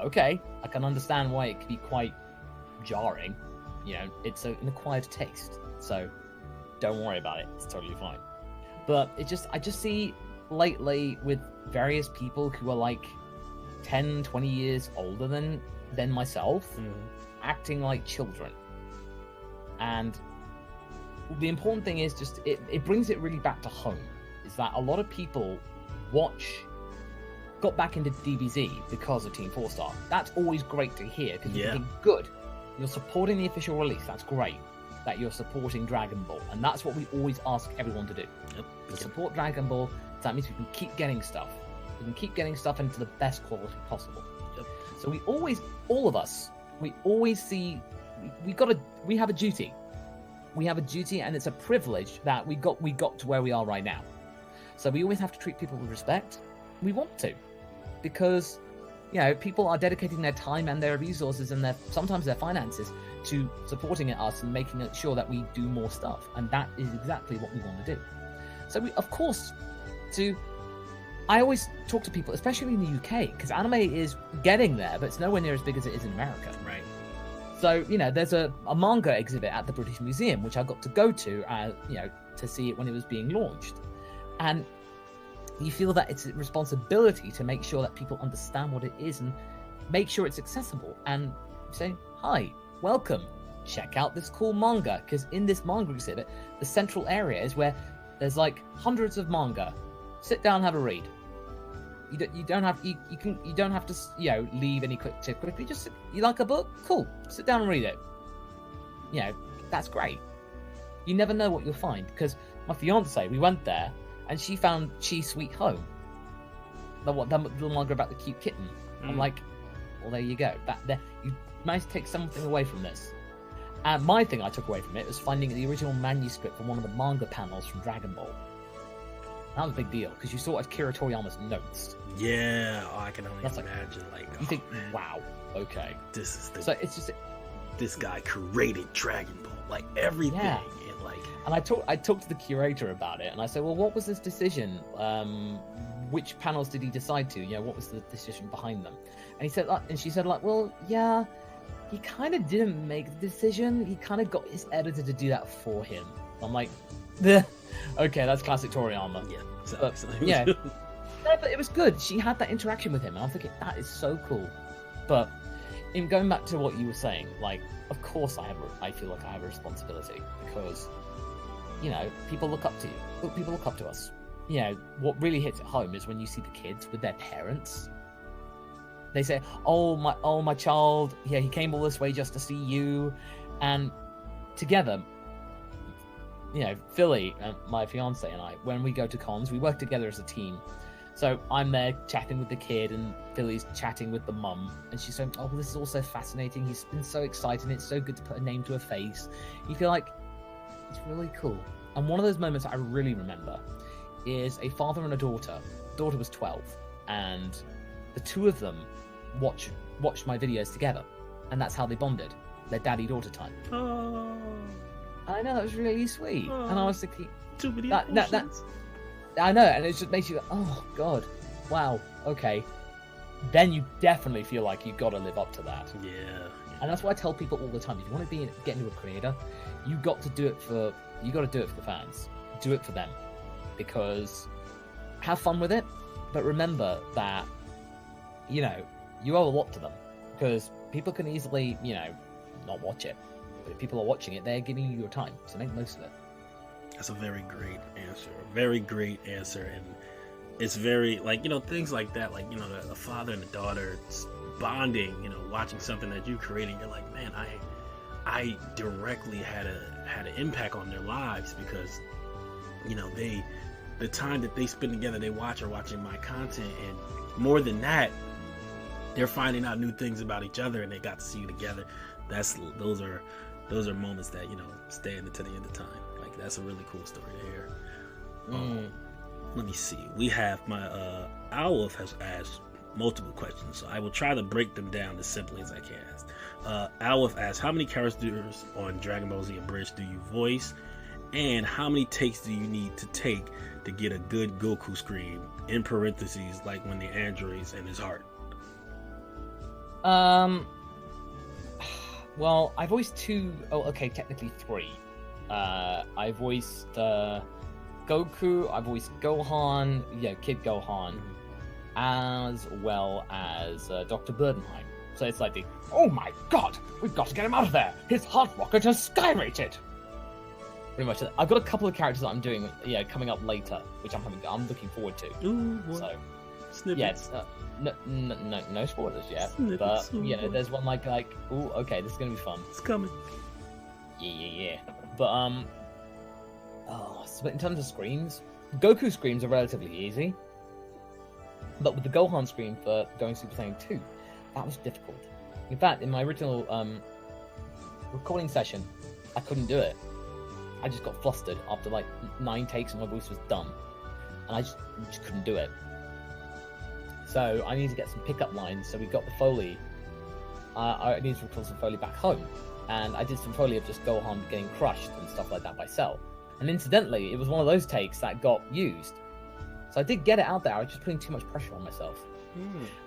okay, I can understand why it can be quite jarring. It's an acquired taste. So don't worry about it. It's totally fine. But I just see lately with various people who are like 10, 20 years older than myself, acting like children. And the important thing is just, it brings it really back to home, is that a lot of people got back into DBZ because of Team 4-Star. That's always great to hear, because you're thinking, good, you're supporting the official release, that's great, that you're supporting Dragon Ball, and that's what we always ask everyone to do. To support Dragon Ball. That means we can keep getting stuff. We can keep getting stuff into the best quality possible. So all of us, we always see, we have a duty. We have a duty, and it's a privilege that we got to where we are right now. So we always have to treat people with respect. We want to, because people are dedicating their time and their resources and sometimes their finances to supporting us and making sure that we do more stuff, and that is exactly what we want to do. So we, of course. I always talk to people, especially in the UK, because anime is getting there, but it's nowhere near as big as it is in America. Right. So, there's a manga exhibit at the British Museum, which I got to go to, to see it when it was being launched. And you feel that it's a responsibility to make sure that people understand what it is and make sure it's accessible. And say, hi, welcome, check out this cool manga. Because in this manga exhibit, the central area is where there's like hundreds of manga. Sit down, have a read. You don't have to leave any quick tip quickly. Just you like a book, cool. Sit down and read it. That's great. You never know what you'll find, because my fiance, we went there and she found Chi Sweet Home. The little manga about the cute kitten. I'm like, well, there you go. You managed to take something away from this. And my thing I took away from it was finding the original manuscript from one of the manga panels from Dragon Ball. That was a big deal, because you saw Akira Toriyama's notes. Yeah, I can only imagine. You think, wow, okay. This is so it's just this guy created Dragon Ball, like everything, And I talked to the curator about it, and I said, well, what was this decision? Which panels did he decide to? What was the decision behind them? And she said, well, yeah, he kind of didn't make the decision. He kind of got his editor to do that for him. I'm like, okay, that's classic Toriyama. Yeah, no, but it was good. She had that interaction with him, and I'm thinking, that is so cool. But in going back to what you were saying, like, of course I feel like I have a responsibility because, you know, people look up to you. People look up to us. You know, what really hits it home is when you see the kids with their parents. They say, oh my child, yeah, he came all this way just to see you. And together, you know, Philly, my fiance and I, when we go to cons, we work together as a team. So I'm there chatting with the kid, and Philly's chatting with the mum, and she's saying, oh, this is all so fascinating. He's been so exciting. It's so good to put a name to a face. You feel like it's really cool. And one of those moments I really remember is a father and a daughter. The daughter was 12, and the two of them watched my videos together, and that's how they bonded. Their daddy-daughter time. Oh. I know, that was really sweet. Oh. And I was thinking, too many that's I know, and it just makes you go, oh god, wow, okay. Then you definitely feel like you got to live up to that. Yeah. And that's why I tell people all the time: if you want to get into a creator, you got to do it for the fans. Do it for them, because have fun with it, but remember that, you know, you owe a lot to them, because people can easily, you know, not watch it. But if people are watching it, they're giving you your time, so make the most of it. That's a very great answer. Very great answer. And it's very, like, you know, things like that, like, you know, the father and the daughter bonding, you know, watching something that you created, you're like, man, I directly had an impact on their lives, because, you know, the time that they spend together, they are watching my content, and more than that, they're finding out new things about each other, and they got to see you together. Those are moments that, you know, stand until the end of time. Like, that's a really cool story to hear. Let me see. We have my Owlwolf has asked multiple questions, so I will try to break them down as simply as I can. Owlwolf asks, how many characters on Dragon Ball Z Abridged do you voice, and how many takes do you need to take to get a good Goku scream, in parentheses, like when the android's in his heart? Well, I voiced technically 3. I voiced Goku, I voiced Gohan, Kid Gohan, as well as Dr. Burdenheim. So it's like oh my god, we've got to get him out of there! His heart rocket has sky-rated! Pretty much. I've got a couple of characters that I'm doing, coming up later, which I'm looking forward to. Ooh, what? So, snippets. No spoilers yet. Snippets. But there's one like, ooh, okay, this is gonna be fun. It's coming. Yeah. But so in terms of screams, Goku screams are relatively easy. But with the Gohan scream for going Super Saiyan 2, that was difficult. In fact, in my original recording session, I couldn't do it. I just got flustered after like 9 takes and my voice was done. And I just couldn't do it. So I needed to get some pickup lines, so we got the Foley. I needed to record some Foley back home. And I did some Foley of just Gohan getting crushed and stuff like that by Cell. And incidentally, it was one of those takes that got used. So I did get it out there, I was just putting too much pressure on myself.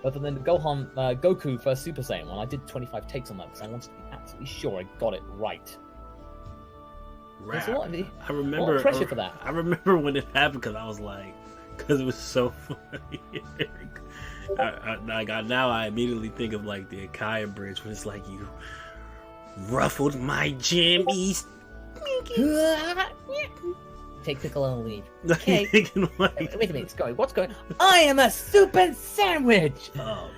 But then the Goku first Super Saiyan one, I did 25 takes on that because I wanted to be absolutely sure I got it right. There's a lot of pressure for that. I remember when it happened because it was so funny. Now I immediately think of like the Akai Abridged when it's like, you ruffled my jammies. Take Piccolo and leave. Okay. Wait a minute, Scotty, what's going on? I am a super sandwich! Oh, man.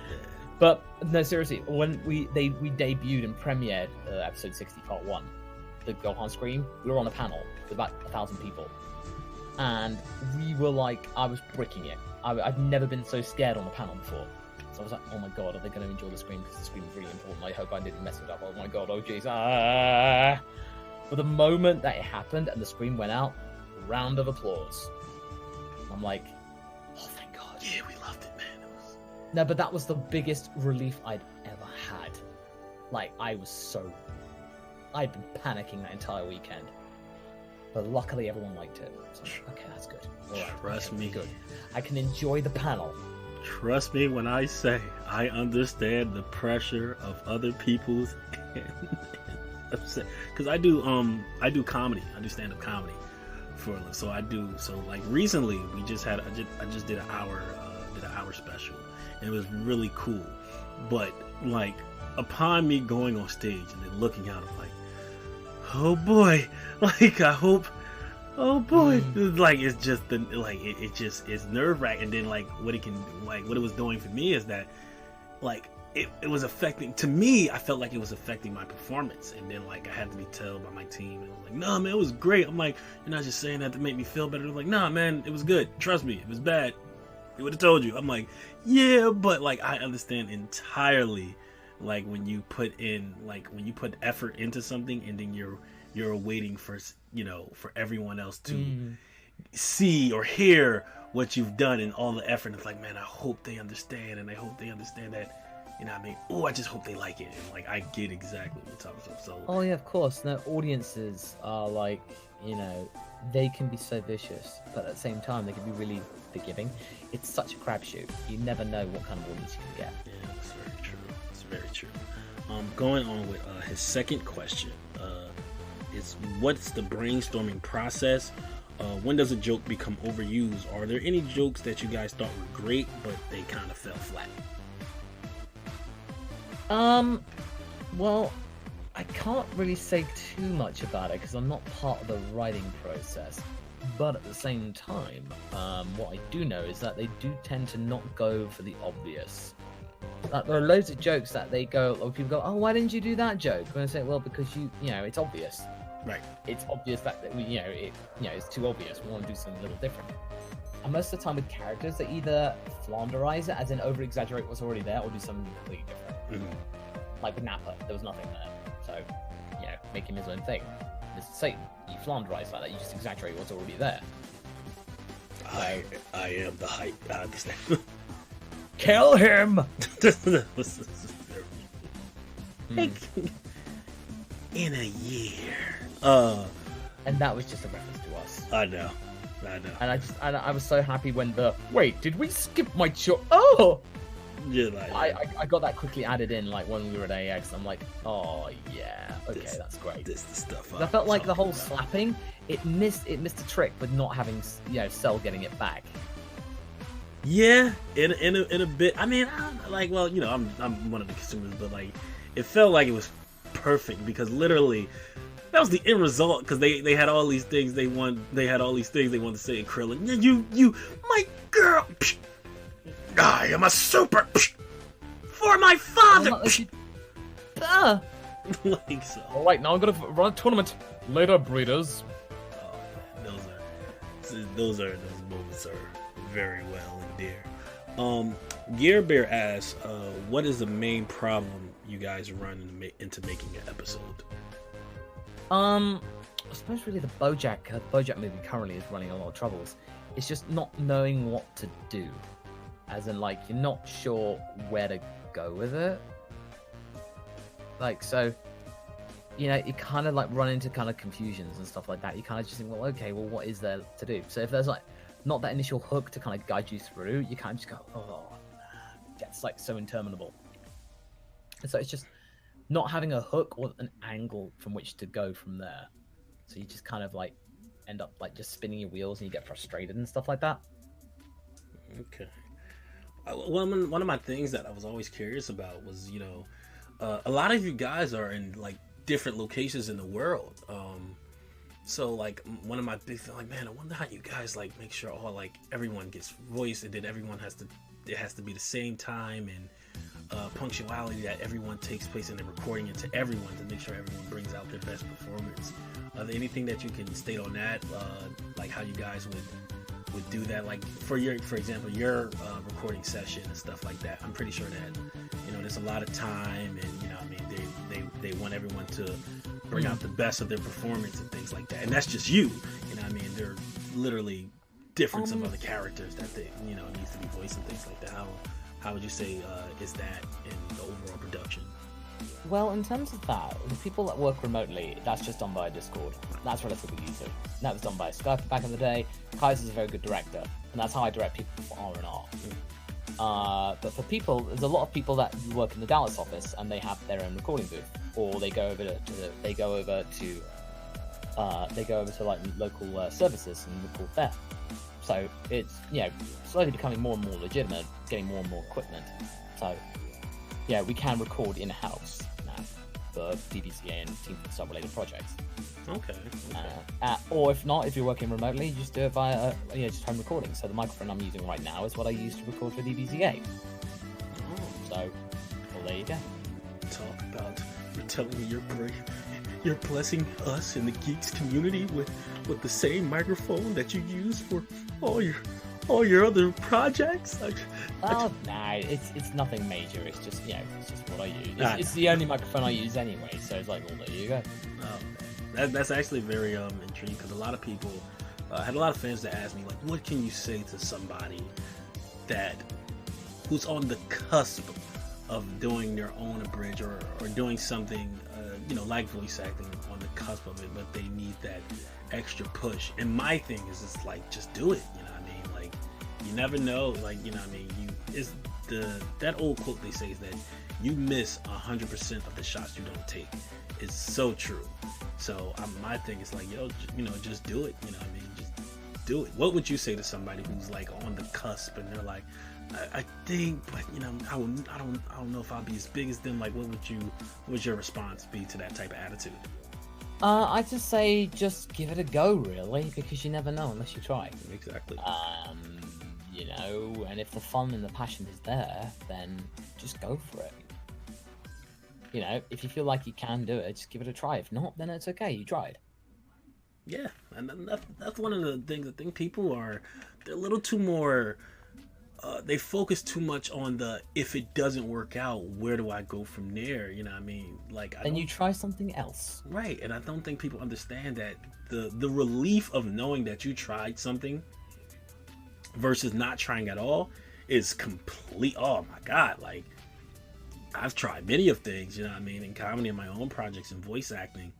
But, no, seriously, when we debuted and premiered episode 60, part 1, the Gohan Scream, we were on a panel with about 1,000 people. And we were like, I was bricking it. I've never been so scared on a panel before. So I was like, oh my god, are they going to enjoy the scream? Because the scream is really important. I hope I didn't mess it up. Oh my god, oh jeez. But the moment that it happened and the scream went out, round of applause. I'm like, oh thank god. Yeah, we loved it, man. No, but that was the biggest relief I'd ever had. Like, I'd been panicking that entire weekend. But luckily everyone liked it. So, okay, that's good. All right, Trust me. Good. I can enjoy the panel. Trust me when I say I understand the pressure of other people's upset. Because I do comedy. I do stand-up comedy for a living. So like recently we just had I just did an hour special, and it was really cool. But like upon me going on stage and then looking out, I'm like, oh boy, like I hope, oh boy, like it's just the like it just is nerve wracking. And then like what it was doing for me is that like it was affecting, to me, I felt like it was affecting my performance. And then like I had to be told by my team, and it was like, nah man, it was great. I'm like, you're not just saying that to make me feel better. It was like, nah man, it was good, trust me, it was bad, he would have told you. I'm like, yeah, but like I understand entirely, like when you put effort into something and then you're waiting for, you know, for everyone else to see or hear what you've done and all the effort. It's like, man, I hope they understand, and I hope they understand that, you know what I mean? Oh, I just hope they like it. And like I get exactly what you're talking about. So oh yeah, of course. No, audiences are like, you know, they can be so vicious, but at the same time they can be really forgiving. It's such a crapshoot. You never know what kind of audience you can get. Yeah, that's very true. It's very true. Going on with his second question, is what's the brainstorming process? When does a joke become overused? Are there any jokes that you guys thought were great but they kind of fell flat? Well, I can't really say too much about it because I'm not part of the writing process. But at the same time, what I do know is that they do tend to not go for the obvious. Like, there are loads of jokes that they go, or people go, oh, why didn't you do that joke? And I say, well, because you know, it's obvious. Right. It's obvious that we, it's too obvious. We want to do something a little different. And most of the time with characters, they either flanderize it, as in over-exaggerate what's already there, or do something completely different. Like with Nappa, there was nothing there. So, you know, make him his own thing. Mr. Satan, you flanderize like that, you just exaggerate what's already there. I am the hype. I understand. Kill him! In a year. And that was just a reference to us. I know. And I was so happy when wait, did we skip my Oh! Yeah, like, I got that quickly added in, like when we were at AX. I'm like, oh yeah, okay, that's great. This the stuff. I felt like the whole slapping, it missed the trick with not having, you know, Cell getting it back. Yeah, in a bit. I mean, like, well, you know, I'm one of the consumers, but like, it felt like it was perfect because literally, that was the end result. Because they had all these things they wanted to say in Krillin. You, my girl. I am a super for my father. Like so. All right, now I'm gonna run a tournament later, breeders. Those moments are very well endeared. Gear Bear asks, what is the main problem you guys run into making an episode? I suppose really the BoJack movie currently is running a lot of troubles. It's just not knowing what to do. As in, like, you're not sure where to go with it. Like, so, you know, you kind of, like, run into kind of confusions and stuff like that. You kind of just think, well, okay, well, what is there to do? So if there's, like, not that initial hook to kind of guide you through, you kind of just go, oh, it gets, like, so interminable. And so it's just not having a hook or an angle from which to go from there. So you just kind of, like, end up, like, just spinning your wheels and you get frustrated and stuff like that. Okay. One of my things that I was always curious about was, you know, a lot of you guys are in like different locations in the world. So like one of my big things, like, man, I wonder how you guys like make sure all like everyone gets voice, and then everyone it has to be the same time and punctuality that everyone takes place in the recording, and to everyone to make sure everyone brings out their best performance. Are there anything that you can state on that, like how you guys would do that, like for example your recording session and stuff like that? I'm pretty sure that, you know, there's a lot of time, and you know, I mean, they want everyone to bring out the best of their performance and things like that, and that's just you know what I mean? There are literally difference of other characters that they, you know, needs to be voiced and things like that. How would you say is that in the overall production? Well, in terms of that, the people that work remotely, that's just done by Discord. That's relatively easy. That was done by Skype back in the day. Kaiser's a very good director, and that's how I direct people for R&R. But for people, there's a lot of people that work in the Dallas office, and they have their own recording booth, or they go over to like local services and record there. So it's slowly becoming more and more legitimate, getting more and more equipment. So yeah, we can record in house now for DBCA and Team Star related projects. Okay. Or if not, if you're working remotely, you just do it via just home recording. So the microphone I'm using right now is what I use to record for DBCA. Oh. So, well, there you go. Talk about, you're telling me you're blessing us in the Geeks community with the same microphone that you use for all your other projects. Nah, it's nothing major. It's just it's just what I use. It's the only microphone I use anyway. So it's like, well, there you go. That's actually very intriguing, because a lot of people had a lot of fans that asked me, like, what can you say to somebody who's on the cusp of doing their own abridge or doing something like voice acting, on the cusp of it, but they need that extra push. And my thing is just like, just do it. You know what I mean? Like, you never know. Like, you know what I mean? That old quote they say is that you miss 100% of the shots you don't take. It's so true. So my thing is like, just do it. You know what I mean? Just do it. What would you say to somebody who's like on the cusp and they're like, I think, but I don't know if I'll be as big as them. Like, what would your response be to that type of attitude? I just say, just give it a go, really, because you never know unless you try. Exactly. And if the fun and the passion is there, then just go for it. If you feel like you can do it, just give it a try. If not, then it's okay. You tried. Yeah, and that's one of the things. I think people they're a little too more. They focus too much on if it doesn't work out, where do I go from there? You know what I mean? Like, then you try something else. Right, and I don't think people understand that the relief of knowing that you tried something versus not trying at all is complete. Oh my God, like, I've tried many of things, you know what I mean, in comedy and my own projects and voice acting,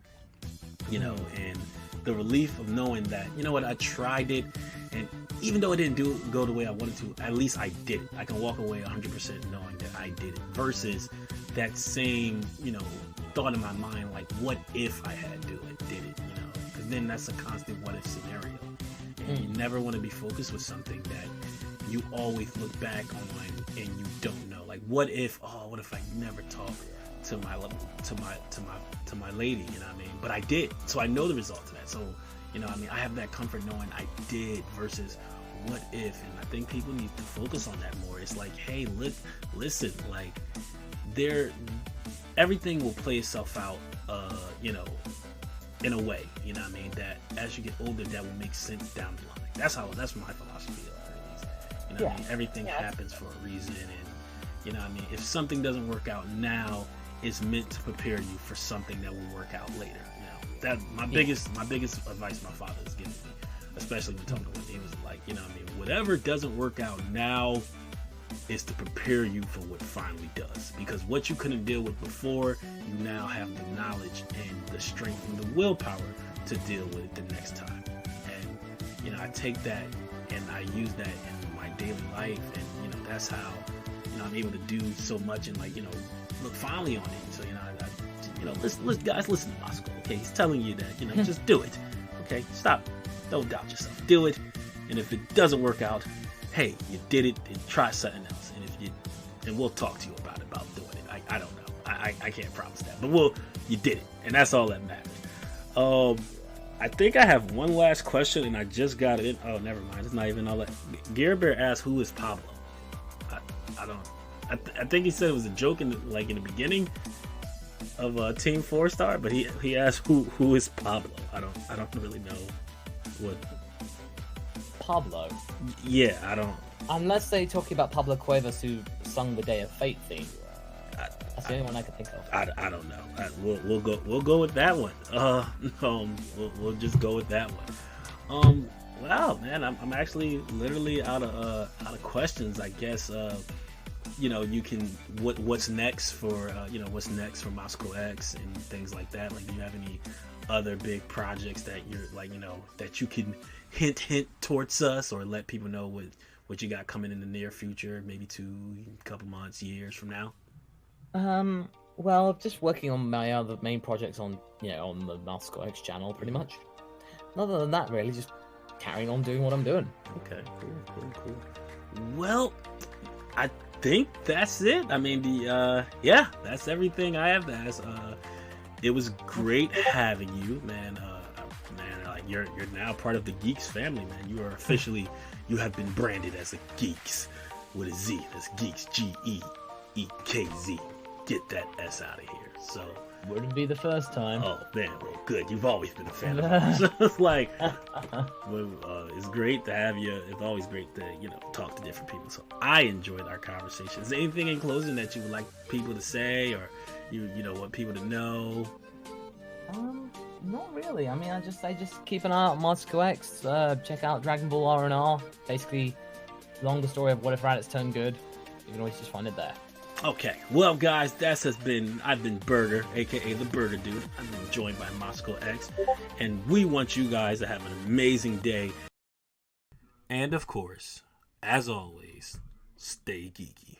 and the relief of knowing that, you know what, I tried it, and even though it didn't go the way I wanted to, at least I did it. I can walk away 100% knowing that I did it, versus that same, thought in my mind, like, what if I had did it, because then that's a constant what if scenario. And you never want to be focused with something that you always look back on and you don't know. Like, what if I never talked to my lady, you know what I mean? But I did, so I know the result of that. So, you know what I mean, I have that comfort knowing I did versus what if. And I think people need to focus on that more. It's like, hey, listen, like, everything will play itself out, in a way, you know what I mean, that as you get older, that will make sense down the line. That's my philosophy of things. You know what I mean? Everything happens for a reason, and you know what I mean, if something doesn't work out now, it's meant to prepare you for something that will work out later. That my biggest advice my father has given me, especially when talking to him. He was like, you know what I mean, whatever doesn't work out now is to prepare you for what finally does, because what you couldn't deal with before, you now have the knowledge and the strength and the willpower to deal with it the next time. And I take that and I use that in my daily life, and that's how I'm able to do so much and look fondly on it. So listen, guys, listen to Masako. Okay, he's telling you that just do it. Okay, stop, don't doubt yourself, do it. And if it doesn't work out, hey, you did it, and try something else. And we'll talk to you about doing it. I don't know. I can't promise that, but you did it, and that's all that matters. I think I have one last question, and I just got it. Oh, never mind. It's not even all that. Gary Bear asked, "Who is Pablo?" I don't. I think he said it was a joke in the beginning of Team 4-Star, but he asked who is Pablo. I don't really know what. Pablo. Yeah, I don't. Unless they're talking about Pablo Cuevas, who sung the Day of Fate theme. That's the only one I can think of. I don't know. We'll go with that one. We'll just go with that one. Wow, man, I'm actually literally out of questions. I guess you can what's next for Masako X and things like that. Like, do you have any other big projects that you're that you can hint towards us, or let people know what you got coming in the near future, maybe couple months, years from now? Well, just working on my other main projects on the Masako X channel, pretty much. Other than that, really, just carrying on doing what I'm doing. Okay, cool. Well, I think that's it. I mean, yeah, that's everything I have to ask. It was great having you, man. Like you're now part of the Geekz family, man. You are officially, you have been branded as a Geekz with a Z. That's Geekz, Geekz. Get that S out of here. So. Wouldn't be the first time. Oh man, well, good. You've always been a fan of ours. So it's like, it's great to have you. It's always great to talk to different people. So I enjoyed our conversation. Is there anything in closing that you would like people to say, or you want people to know? Not really. I mean, I just keep an eye out on Masako X. Check out Dragon Ball R&R. Basically, longer story of what if Raditz turned good. You can always just find it there. Okay, well guys, I've been Burger, aka the Burger Dude. I've been joined by Masako X, and we want you guys to have an amazing day. And of course, as always, stay geeky.